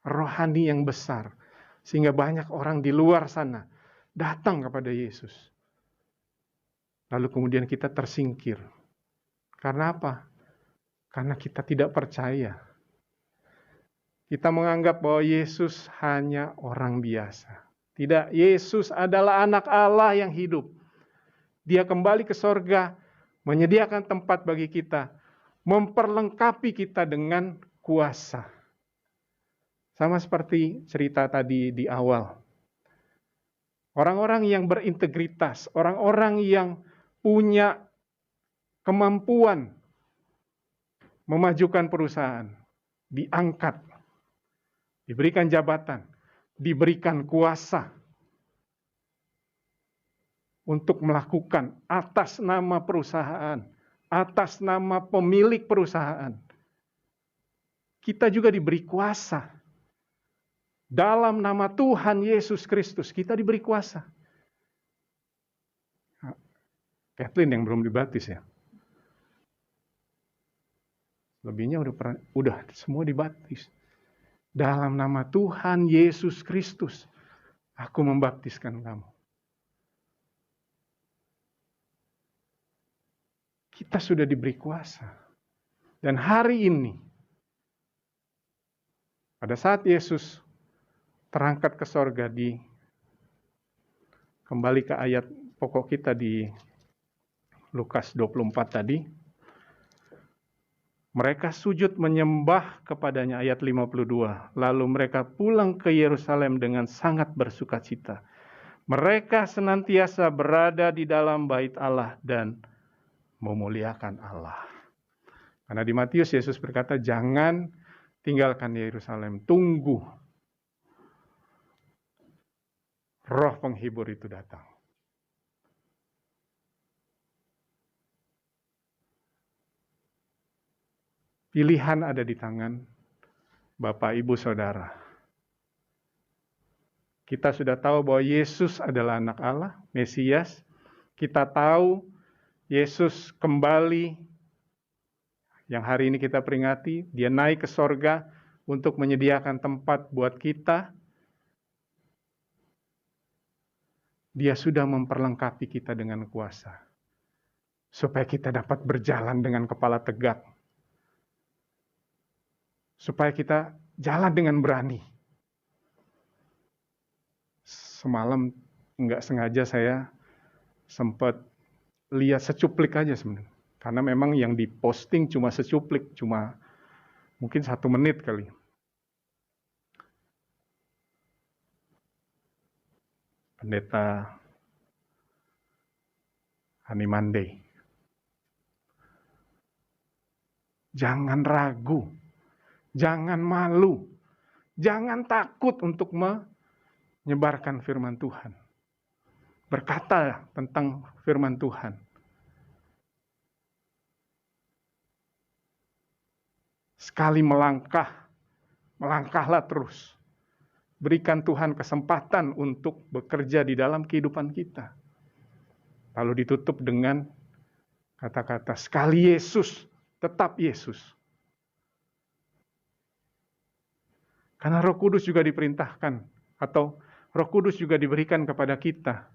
rohani yang besar sehingga banyak orang di luar sana datang kepada Yesus. Lalu kemudian kita tersingkir. Karena apa? Karena kita tidak percaya. Kita menganggap bahwa Yesus hanya orang biasa. Tidak, Yesus adalah anak Allah yang hidup. Dia kembali ke sorga, menyediakan tempat bagi kita, memperlengkapi kita dengan kuasa. Sama seperti cerita tadi di awal. Orang-orang yang berintegritas, orang-orang yang punya kemampuan memajukan perusahaan, diangkat, diberikan jabatan, diberikan kuasa untuk melakukan atas nama perusahaan, atas nama pemilik perusahaan. Kita juga diberi kuasa. Dalam nama Tuhan Yesus Kristus, kita diberi kuasa. Kathleen yang belum dibaptis ya. Lebihnya udah semua dibaptis. Dalam nama Tuhan Yesus Kristus, aku membaptiskan kamu. Kita sudah diberi kuasa. Dan hari ini, pada saat Yesus terangkat ke sorga, kembali ke ayat pokok kita di Lukas 24 tadi, mereka sujud menyembah kepadanya, ayat 52. Lalu mereka pulang ke Yerusalem dengan sangat bersukacita. Mereka senantiasa berada di dalam bait Allah dan memuliakan Allah. Karena di Matius Yesus berkata, jangan tinggalkan Yerusalem, tunggu Roh penghibur itu datang. Pilihan ada di tangan Bapak, Ibu, Saudara. Kita sudah tahu bahwa Yesus adalah anak Allah, Mesias. Kita tahu Yesus kembali, yang hari ini kita peringati, dia naik ke sorga untuk menyediakan tempat buat kita. Dia sudah memperlengkapi kita dengan kuasa. Supaya kita dapat berjalan dengan kepala tegak. Supaya kita jalan dengan berani. Semalam nggak sengaja saya sempat lihat secuplik aja sebenarnya. Karena memang yang diposting cuma secuplik, cuma mungkin 1 menit kali. Pendeta Hanimande. Jangan ragu, jangan malu, jangan takut untuk menyebarkan firman Tuhan. Berkata tentang firman Tuhan. Sekali melangkahlah terus. Berikan Tuhan kesempatan untuk bekerja di dalam kehidupan kita. Lalu ditutup dengan kata-kata, sekali Yesus, tetap Yesus. Karena Roh Kudus juga diperintahkan, atau Roh Kudus juga diberikan kepada kita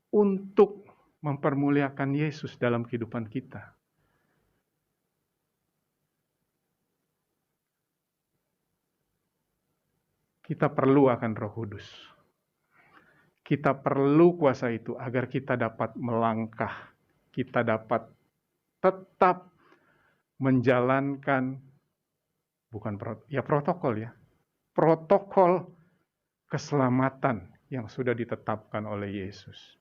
untuk mempermuliakan Yesus dalam kehidupan kita. Kita perlu akan Roh Kudus. Kita perlu kuasa itu agar kita dapat melangkah. Kita dapat tetap menjalankan protokol keselamatan yang sudah ditetapkan oleh Yesus.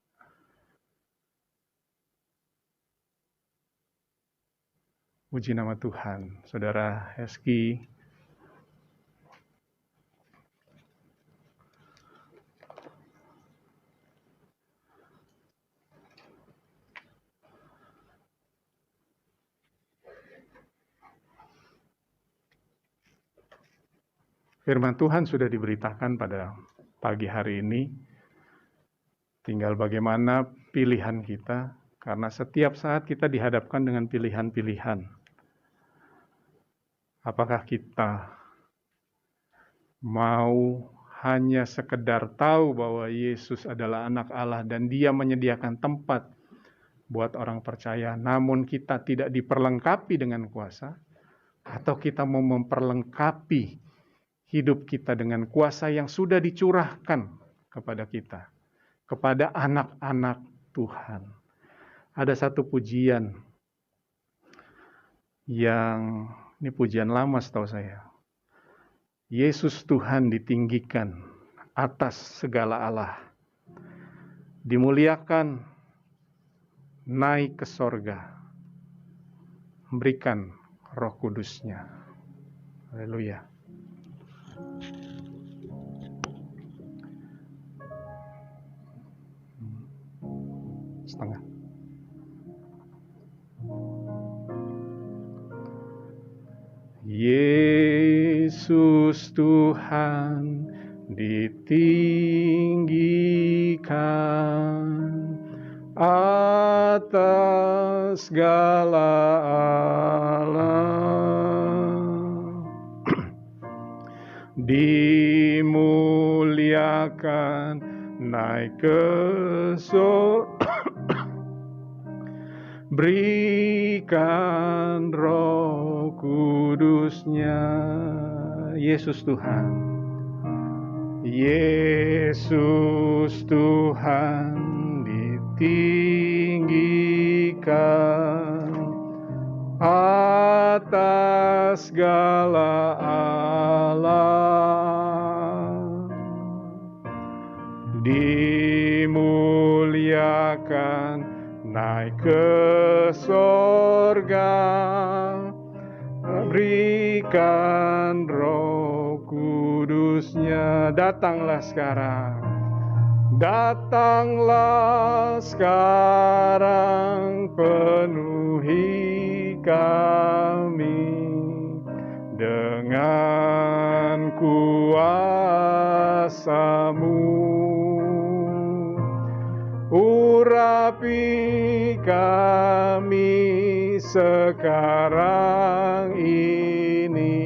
Puji nama Tuhan, Saudara Heski. Firman Tuhan sudah diberitakan pada pagi hari ini. Tinggal bagaimana pilihan kita, karena setiap saat kita dihadapkan dengan pilihan-pilihan. Apakah kita mau hanya sekedar tahu bahwa Yesus adalah anak Allah dan Dia menyediakan tempat buat orang percaya, namun kita tidak diperlengkapi dengan kuasa, atau kita mau memperlengkapi hidup kita dengan kuasa yang sudah dicurahkan kepada kita, kepada anak-anak Tuhan. Ada satu pujian yang, ini pujian lama setahu saya. Yesus Tuhan ditinggikan atas segala Allah, dimuliakan, naik ke sorga, memberikan Roh Kudus-Nya. Haleluya. Setengah. Yesus Tuhan ditinggikan atas segala Allah, dimuliakan, naik ke sorga, berikan Roh Kudus-Nya. Yesus Tuhan, Yesus Tuhan ditinggikan atas segala Allah, dimuliakan, naik ke sorga, berikan Roh Kudus-Nya. Datanglah sekarang, datanglah sekarang, penuhi kami dengan kuasa-Mu. Urapi kami sekarang ini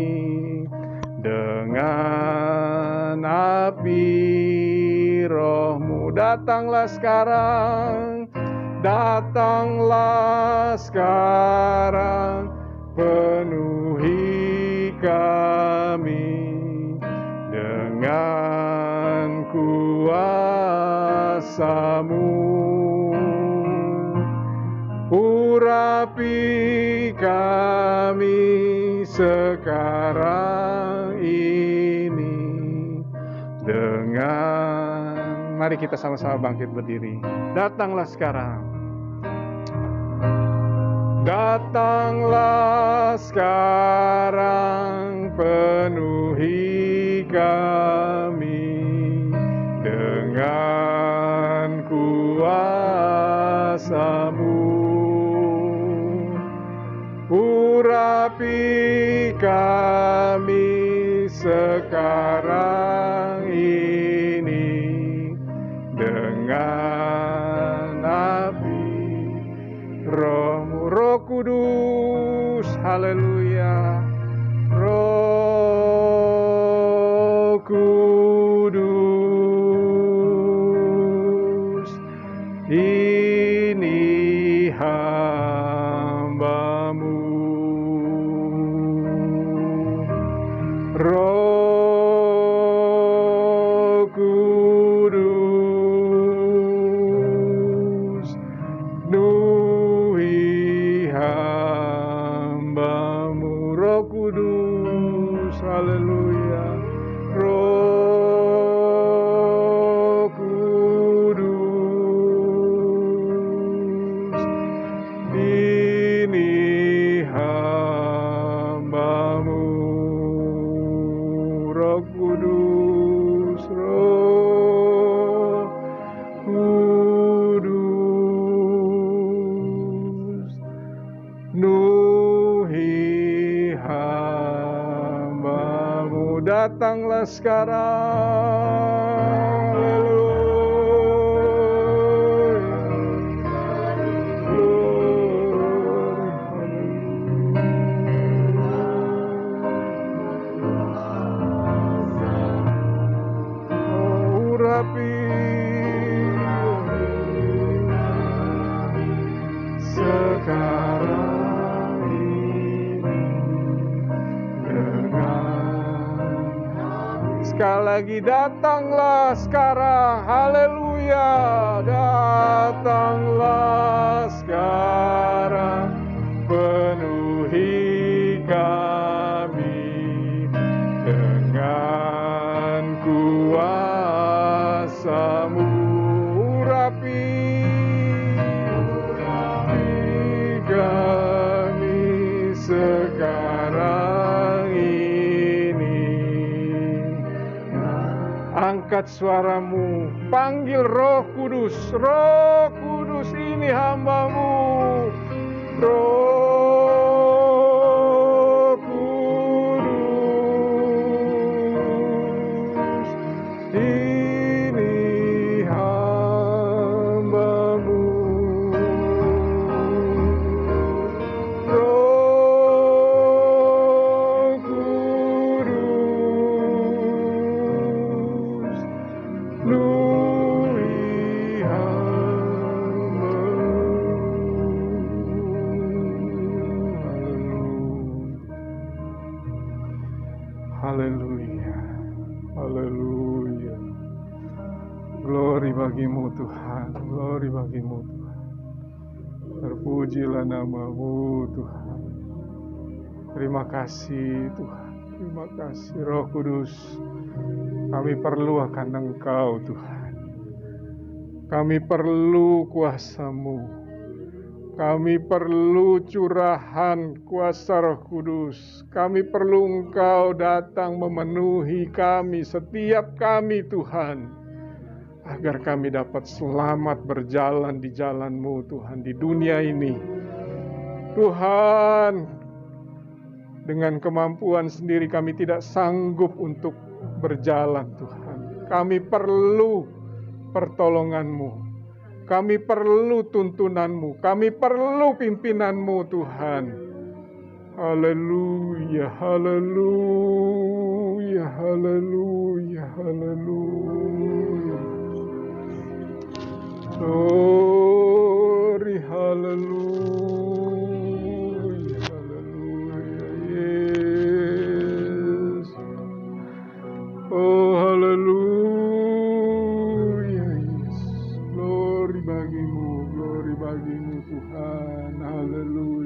dengan api Roh-Mu. Datanglah sekarang, datanglah sekarang, penuhi kami dengan kuasa-Mu. Urapi kami sekarang ini dengan, mari kita sama-sama bangkit berdiri. Datanglah sekarang. Datanglah sekarang, penuhi kami dengan kuasa-Mu. Urapi kami sekarang ini dengan api Roh-Mu, Roh Kudus. Haleluya. Roh Kudus, ini hamba-Mu. Roh Kudus, penuhi hamba-Mu. Roh Kudus, haleluya. Roh Kudus, ini hamba-Mu. Roh Kudus, Roh Kudus, penuhi hamba-Mu. Datanglah sekarang. Urapi sekarang ini dengan, sekali lagi, datanglah sekarang. Haleluya. Datanglah sekarang, penuhi kami dengan kuasa-Mu. Urapi kami sekarang ini. Angkat suaramu, panggil Roh Kudus. Roh Kudus, ini hamba-Mu. Roh Kudus, ini hamba-Mu. Roh Kudus, penuhi hamba-Mu. Haleluya. Haleluya. Glory bagi-Mu Tuhan. Glory bagi-Mu Tuhan. Terpujilah nama-Mu Tuhan. Terima kasih Tuhan. Terima kasih Roh Kudus. Kami perlu akan Engkau Tuhan. Kami perlu kuasa-Mu. Kami perlu curahan kuasa Roh Kudus. Kami perlu Engkau datang memenuhi kami, setiap kami Tuhan, agar kami dapat selamat berjalan di jalan-Mu Tuhan, di dunia ini. Tuhan, dengan kemampuan sendiri kami tidak sanggup untuk berjalan Tuhan. Kami perlu pertolongan-Mu. Kami perlu tuntunan-Mu, kami perlu pimpinan-Mu Tuhan. Haleluya, haleluya, haleluya, haleluya. Glory, haleluya, haleluya, yes. Oh, haleluya. Glory bagimu Tuhan. Haleluya.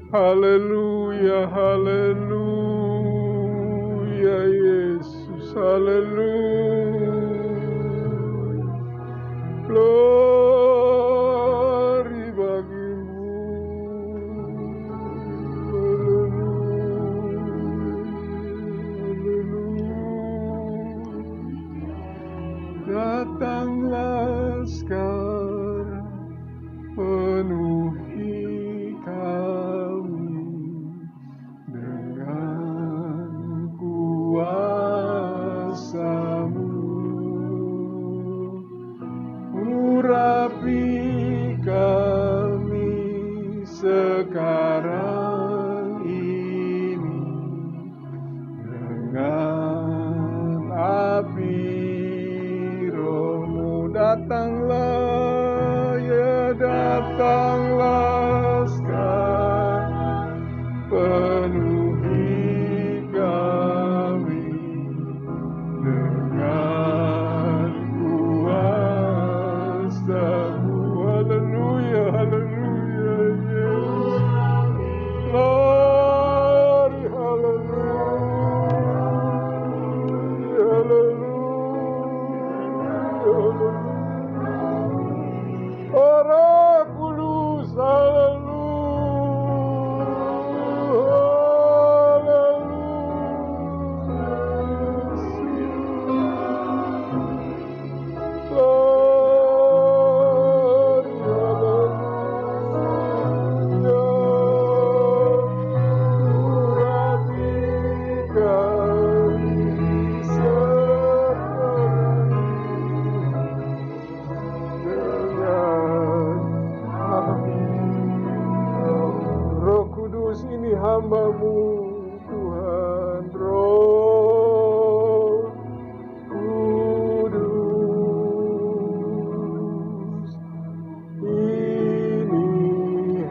Haleluya, haleluya Yesus, haleluya. Glory bagimu. Datanglah sekarang, penuhi kami dengan kuasa-Mu. Urapi kami sekarang ini dengan api Roh-Mu. Datanglah, ya datanglah sekarang, penuhi kami dengan kuasa-Mu. Haleluya, haleluya, Yesus. Glory, haleluya, haleluya. Ora Kudus, Roh Kudus, ini hamba-Mu Tuhan. Roh Kudus, ini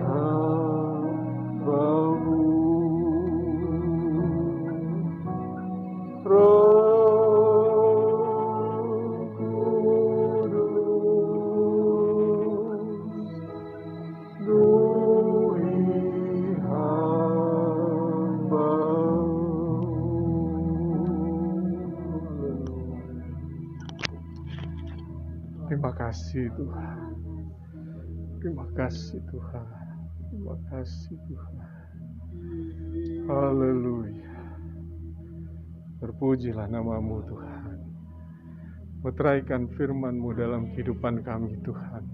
hamba-Mu. Roh Kudus, duhi hamba-Mu. Terima kasih Tuhan. Terima kasih Tuhan. Terima kasih Tuhan. Haleluya. Terpujilah nama-Mu Tuhan. Meteraikan firman-Mu dalam kehidupan kami Tuhan.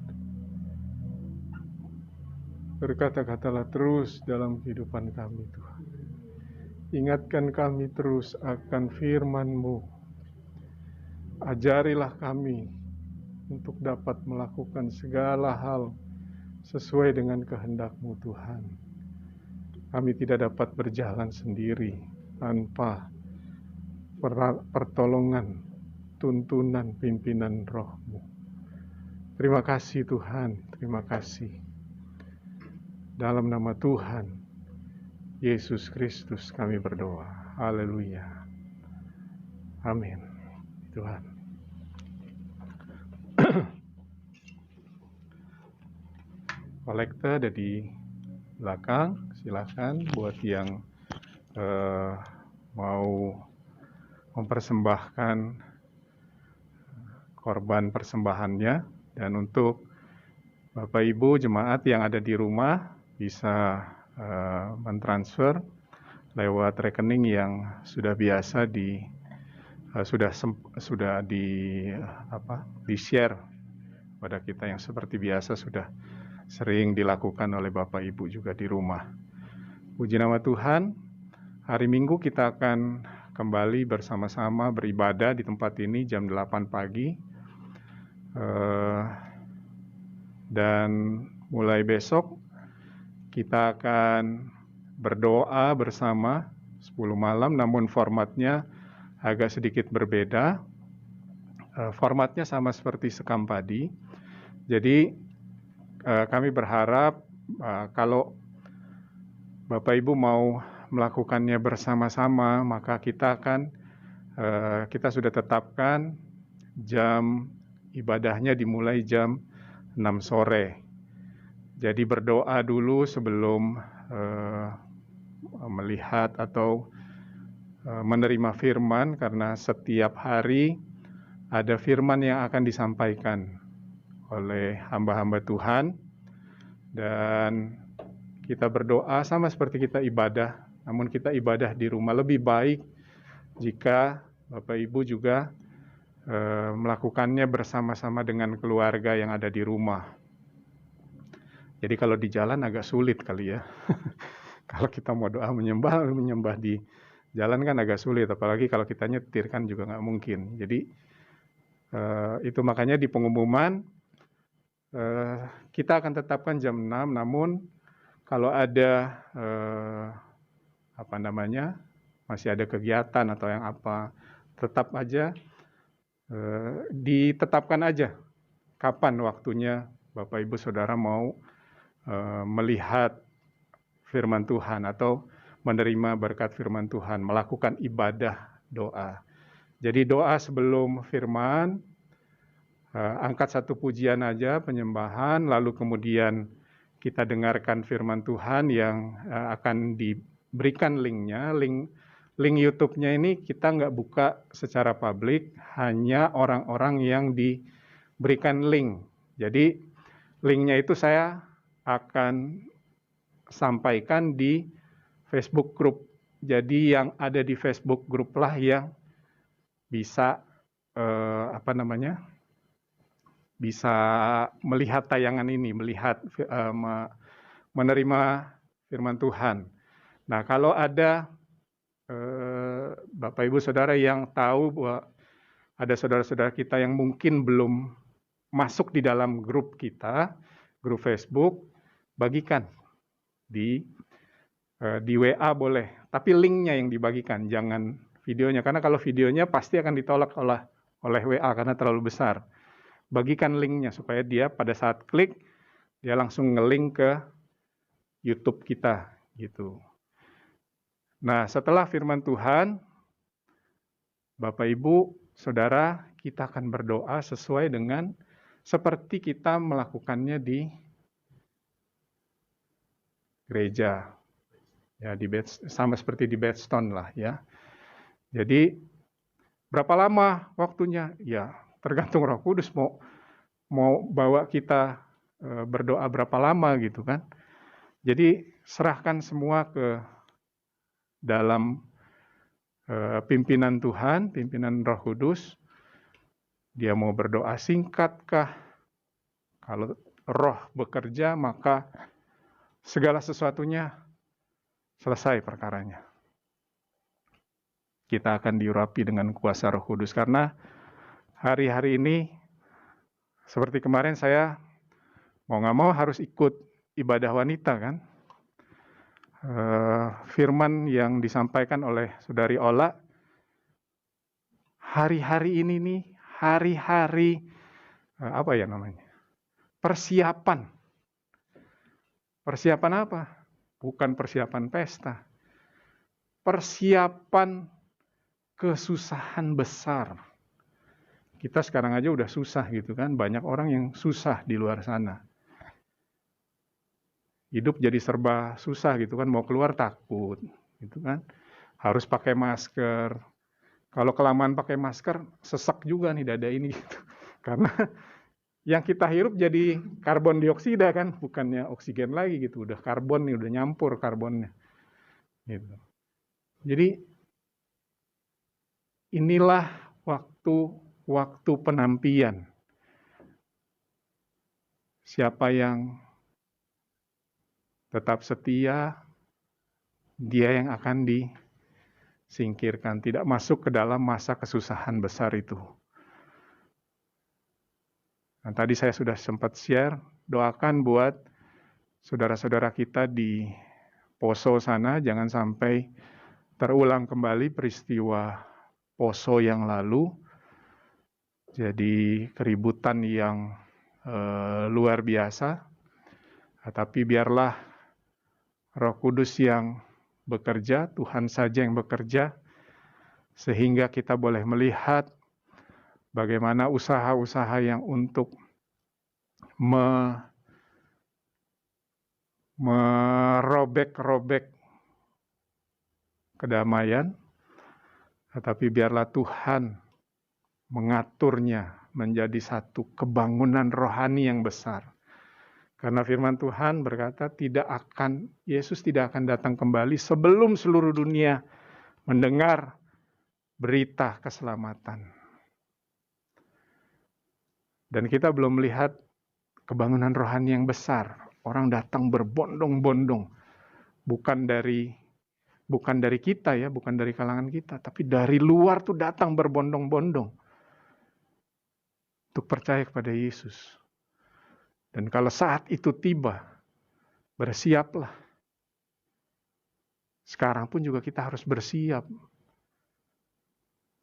Berkata-katalah terus dalam kehidupan kami Tuhan. Ingatkan kami terus akan firman-Mu. Ajarilah kami untuk dapat melakukan segala hal sesuai dengan kehendak-Mu Tuhan. Kami tidak dapat berjalan sendiri tanpa pertolongan, tuntunan, pimpinan Roh-Mu. Terima kasih Tuhan, terima kasih. Dalam nama Tuhan Yesus Kristus kami berdoa. Haleluya. Amin. Tuhan. Kolektor ada di belakang. Silakan buat yang mau mempersembahkan korban persembahannya. Dan untuk Bapak Ibu jemaat yang ada di rumah bisa mentransfer lewat rekening yang sudah biasa sudah di-share pada kita, yang seperti biasa sudah sering dilakukan oleh Bapak Ibu juga di rumah. Puji nama Tuhan, hari Minggu kita akan kembali bersama-sama beribadah di tempat ini jam 8 pagi. Dan mulai besok kita akan berdoa bersama 10 malam, namun formatnya agak sedikit berbeda. Formatnya sama seperti sekam padi. Jadi kami berharap kalau Bapak Ibu mau melakukannya bersama-sama, maka kita sudah tetapkan jam ibadahnya dimulai jam 6 sore. Jadi berdoa dulu sebelum melihat atau menerima firman, karena setiap hari ada firman yang akan disampaikan oleh hamba-hamba Tuhan, dan kita berdoa sama seperti kita ibadah, namun kita ibadah di rumah. Lebih baik jika Bapak Ibu juga melakukannya bersama-sama dengan keluarga yang ada di rumah. Jadi kalau di jalan agak sulit kali ya. Kalau kita mau doa menyembah di jalan kan agak sulit, apalagi kalau kita nyetir kan juga nggak mungkin. Jadi itu makanya di pengumuman kita akan tetapkan jam 6, namun kalau ada masih ada kegiatan atau yang apa, tetap aja ditetapkan aja kapan waktunya Bapak Ibu Saudara mau melihat firman Tuhan atau menerima berkat firman Tuhan, melakukan ibadah doa. Jadi doa sebelum firman, angkat satu pujian aja, penyembahan, lalu kemudian kita dengarkan firman Tuhan yang akan diberikan linknya. Link YouTube-nya ini kita nggak buka secara publik, hanya orang-orang yang diberikan link. Jadi linknya itu saya akan sampaikan di Facebook group. Jadi yang ada di Facebook group lah yang bisa bisa melihat tayangan ini, menerima firman Tuhan. Nah, kalau ada Bapak Ibu Saudara yang tahu bahwa ada saudara-saudara kita yang mungkin belum masuk di dalam grup kita, grup Facebook, bagikan di WA boleh, tapi linknya yang dibagikan, jangan videonya, karena kalau videonya pasti akan ditolak oleh WA karena terlalu besar. Bagikan linknya supaya dia pada saat klik dia langsung ngelink ke YouTube kita gitu. Nah, setelah firman Tuhan, Bapak Ibu Saudara, kita akan berdoa sesuai dengan seperti kita melakukannya di gereja. Ya, sama seperti di Bedstone lah ya. Jadi berapa lama waktunya? Ya, tergantung Roh Kudus mau bawa kita berdoa berapa lama gitu kan. Jadi serahkan semua ke dalam pimpinan Tuhan, pimpinan Roh Kudus. Dia mau berdoa singkatkah? Kalau Roh bekerja, maka segala sesuatunya selesai perkaranya. Kita akan diurapi dengan kuasa Roh Kudus, karena hari-hari ini seperti kemarin saya mau nggak mau harus ikut ibadah wanita kan. Firman yang disampaikan oleh Saudari Ola, hari-hari ini nih, hari-hari persiapan. Persiapan apa? Bukan persiapan pesta. Persiapan kesusahan besar. Kita sekarang aja udah susah gitu kan. Banyak orang yang susah di luar sana. Hidup jadi serba susah gitu kan. Mau keluar takut gitu kan. Harus pakai masker. Kalau kelamaan pakai masker, sesak juga nih dada ini gitu. Karena yang kita hirup jadi karbon dioksida kan, bukannya oksigen lagi gitu, udah karbon nih, udah nyampur karbonnya. Gitu. Jadi inilah waktu penantian. Siapa yang tetap setia, dia yang akan disingkirkan, tidak masuk ke dalam masa kesusahan besar itu. Nah, tadi saya sudah sempat share, doakan buat saudara-saudara kita di Poso sana, jangan sampai terulang kembali peristiwa Poso yang lalu. Jadi keributan yang luar biasa, tapi biarlah Roh Kudus yang bekerja, Tuhan saja yang bekerja, sehingga kita boleh melihat bagaimana usaha-usaha yang untuk merobek-robek kedamaian, tetapi biarlah Tuhan mengaturnya menjadi satu kebangunan rohani yang besar. Karena firman Tuhan berkata Yesus tidak akan datang kembali sebelum seluruh dunia mendengar berita keselamatan. Dan kita belum melihat kebangunan rohani yang besar. Orang datang berbondong-bondong. Bukan dari kita ya, bukan dari kalangan kita, tapi dari luar tuh datang berbondong-bondong untuk percaya kepada Yesus. Dan kalau saat itu tiba, bersiaplah. Sekarang pun juga kita harus bersiap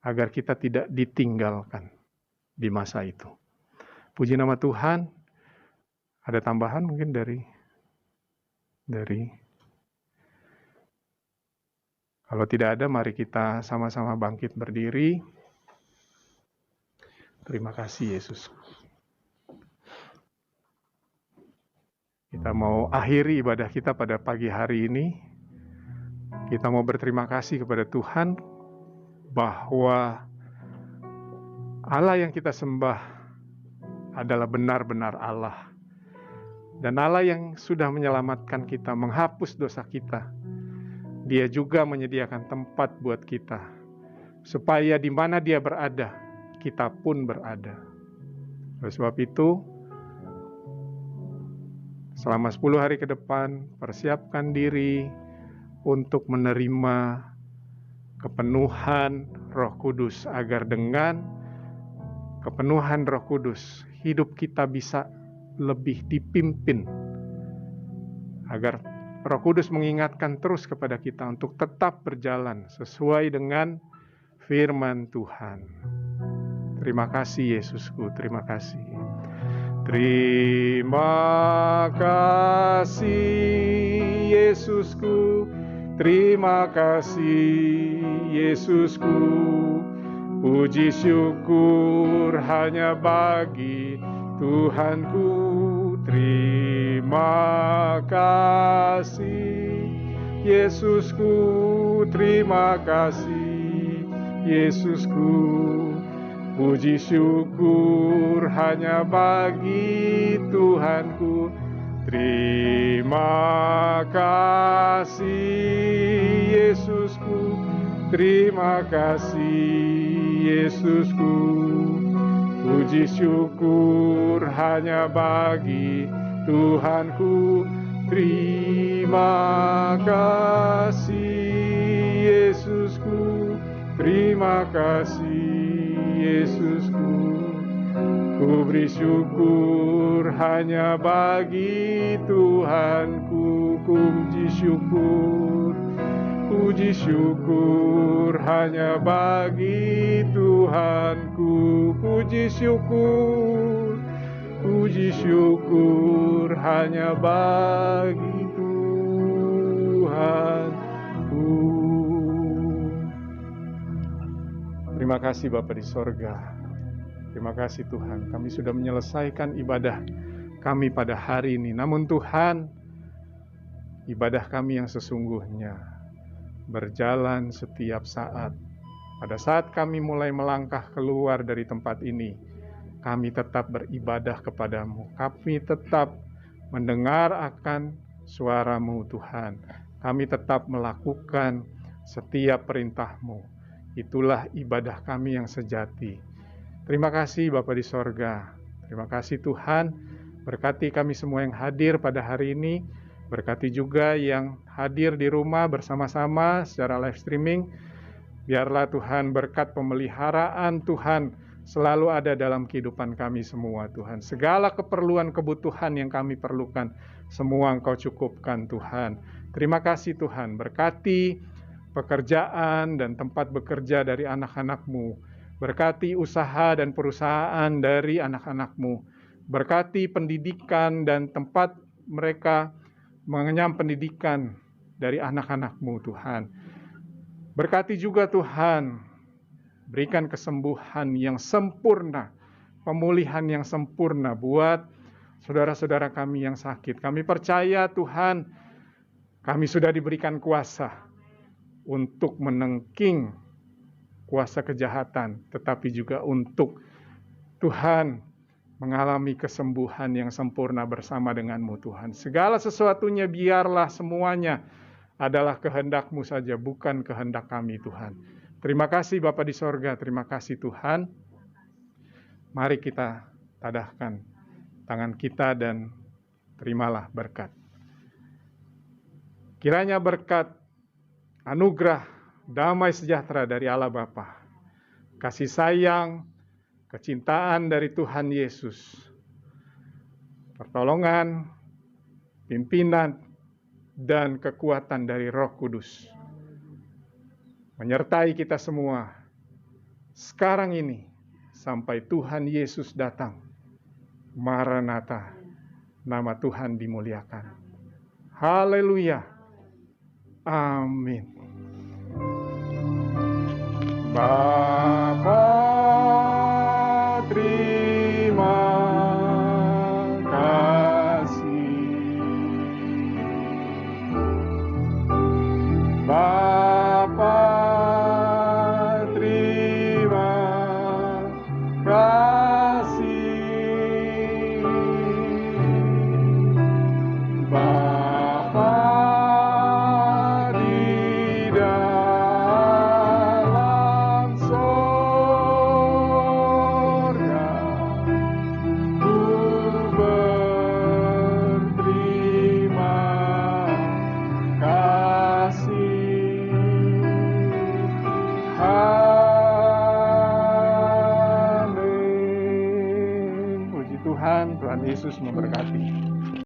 agar kita tidak ditinggalkan di masa itu. Puji nama Tuhan. Ada tambahan mungkin dari kalau tidak ada, mari kita sama-sama bangkit berdiri. Terima kasih Yesus. Kita mau akhiri ibadah kita pada pagi hari ini. Kita mau berterima kasih kepada Tuhan bahwa Allah yang kita sembah adalah benar-benar Allah. Dan Allah yang sudah menyelamatkan kita, menghapus dosa kita. Dia juga menyediakan tempat buat kita. Supaya di mana Dia berada, kita pun berada. Oleh sebab itu, selama 10 hari ke depan, persiapkan diri untuk menerima kepenuhan Roh Kudus, agar dengan kepenuhan Roh Kudus, hidup kita bisa lebih dipimpin, agar Roh Kudus mengingatkan terus kepada kita untuk tetap berjalan sesuai dengan firman Tuhan. Terima kasih Yesusku, terima kasih. Terima kasih Yesusku, terima kasih Yesusku. Puji syukur hanya bagi Tuhanku. Terima kasih Yesusku, terima kasih Yesusku. Puji syukur hanya bagi Tuhanku. Terima kasih Yesusku, terima kasih Yesusku. Puji syukur hanya bagi Tuhanku. Terima kasih Yesusku, terima kasih Yesusku. Ku beri syukur hanya bagi Tuhanku. Puji syukur hanya bagi Tuhanku. Puji syukur hanya bagi Tuhanku. Terima kasih Bapa di sorga. Terima kasih Tuhan, kami sudah menyelesaikan ibadah kami pada hari ini. Namun Tuhan, ibadah kami yang sesungguhnya berjalan setiap saat. Pada saat kami mulai melangkah keluar dari tempat ini, kami tetap beribadah kepadamu. Kami tetap mendengar akan suara-Mu Tuhan. Kami tetap melakukan setiap perintah-Mu. Itulah ibadah kami yang sejati. Terima kasih Bapa di sorga. Terima kasih Tuhan. Berkati kami semua yang hadir pada hari ini. Berkati juga yang hadir di rumah bersama-sama secara live streaming. Biarlah Tuhan berkat pemeliharaan Tuhan selalu ada dalam kehidupan kami semua Tuhan. Segala keperluan kebutuhan yang kami perlukan, semua Engkau cukupkan Tuhan. Terima kasih Tuhan. Berkati pekerjaan dan tempat bekerja dari anak-anak-Mu. Berkati usaha dan perusahaan dari anak-anak-Mu. Berkati pendidikan dan tempat mereka mengenyam pendidikan dari anak-anak-Mu Tuhan. Berkati juga Tuhan, berikan kesembuhan yang sempurna, pemulihan yang sempurna buat saudara-saudara kami yang sakit. Kami percaya Tuhan, kami sudah diberikan kuasa untuk menengking kuasa kejahatan, tetapi juga untuk Tuhan mengalami kesembuhan yang sempurna bersama dengan-Mu Tuhan. Segala sesuatunya biarlah semuanya adalah kehendak-Mu saja, bukan kehendak kami Tuhan. Terima kasih Bapa di sorga, terima kasih Tuhan. Mari kita tadahkan tangan kita dan terimalah berkat. Kiranya berkat, anugerah, damai sejahtera dari Allah Bapa, kasih sayang, kecintaan dari Tuhan Yesus, pertolongan, pimpinan, dan kekuatan dari Roh Kudus menyertai kita semua sekarang ini sampai Tuhan Yesus datang. Maranatha, nama Tuhan dimuliakan. Haleluya. Amin. Bapa, terima kasih. Bapa, terima kasih. Bapa di dalam sorga, ku berterima kasih. Amin. Puji Tuhan, Tuhan Yesus memberkati.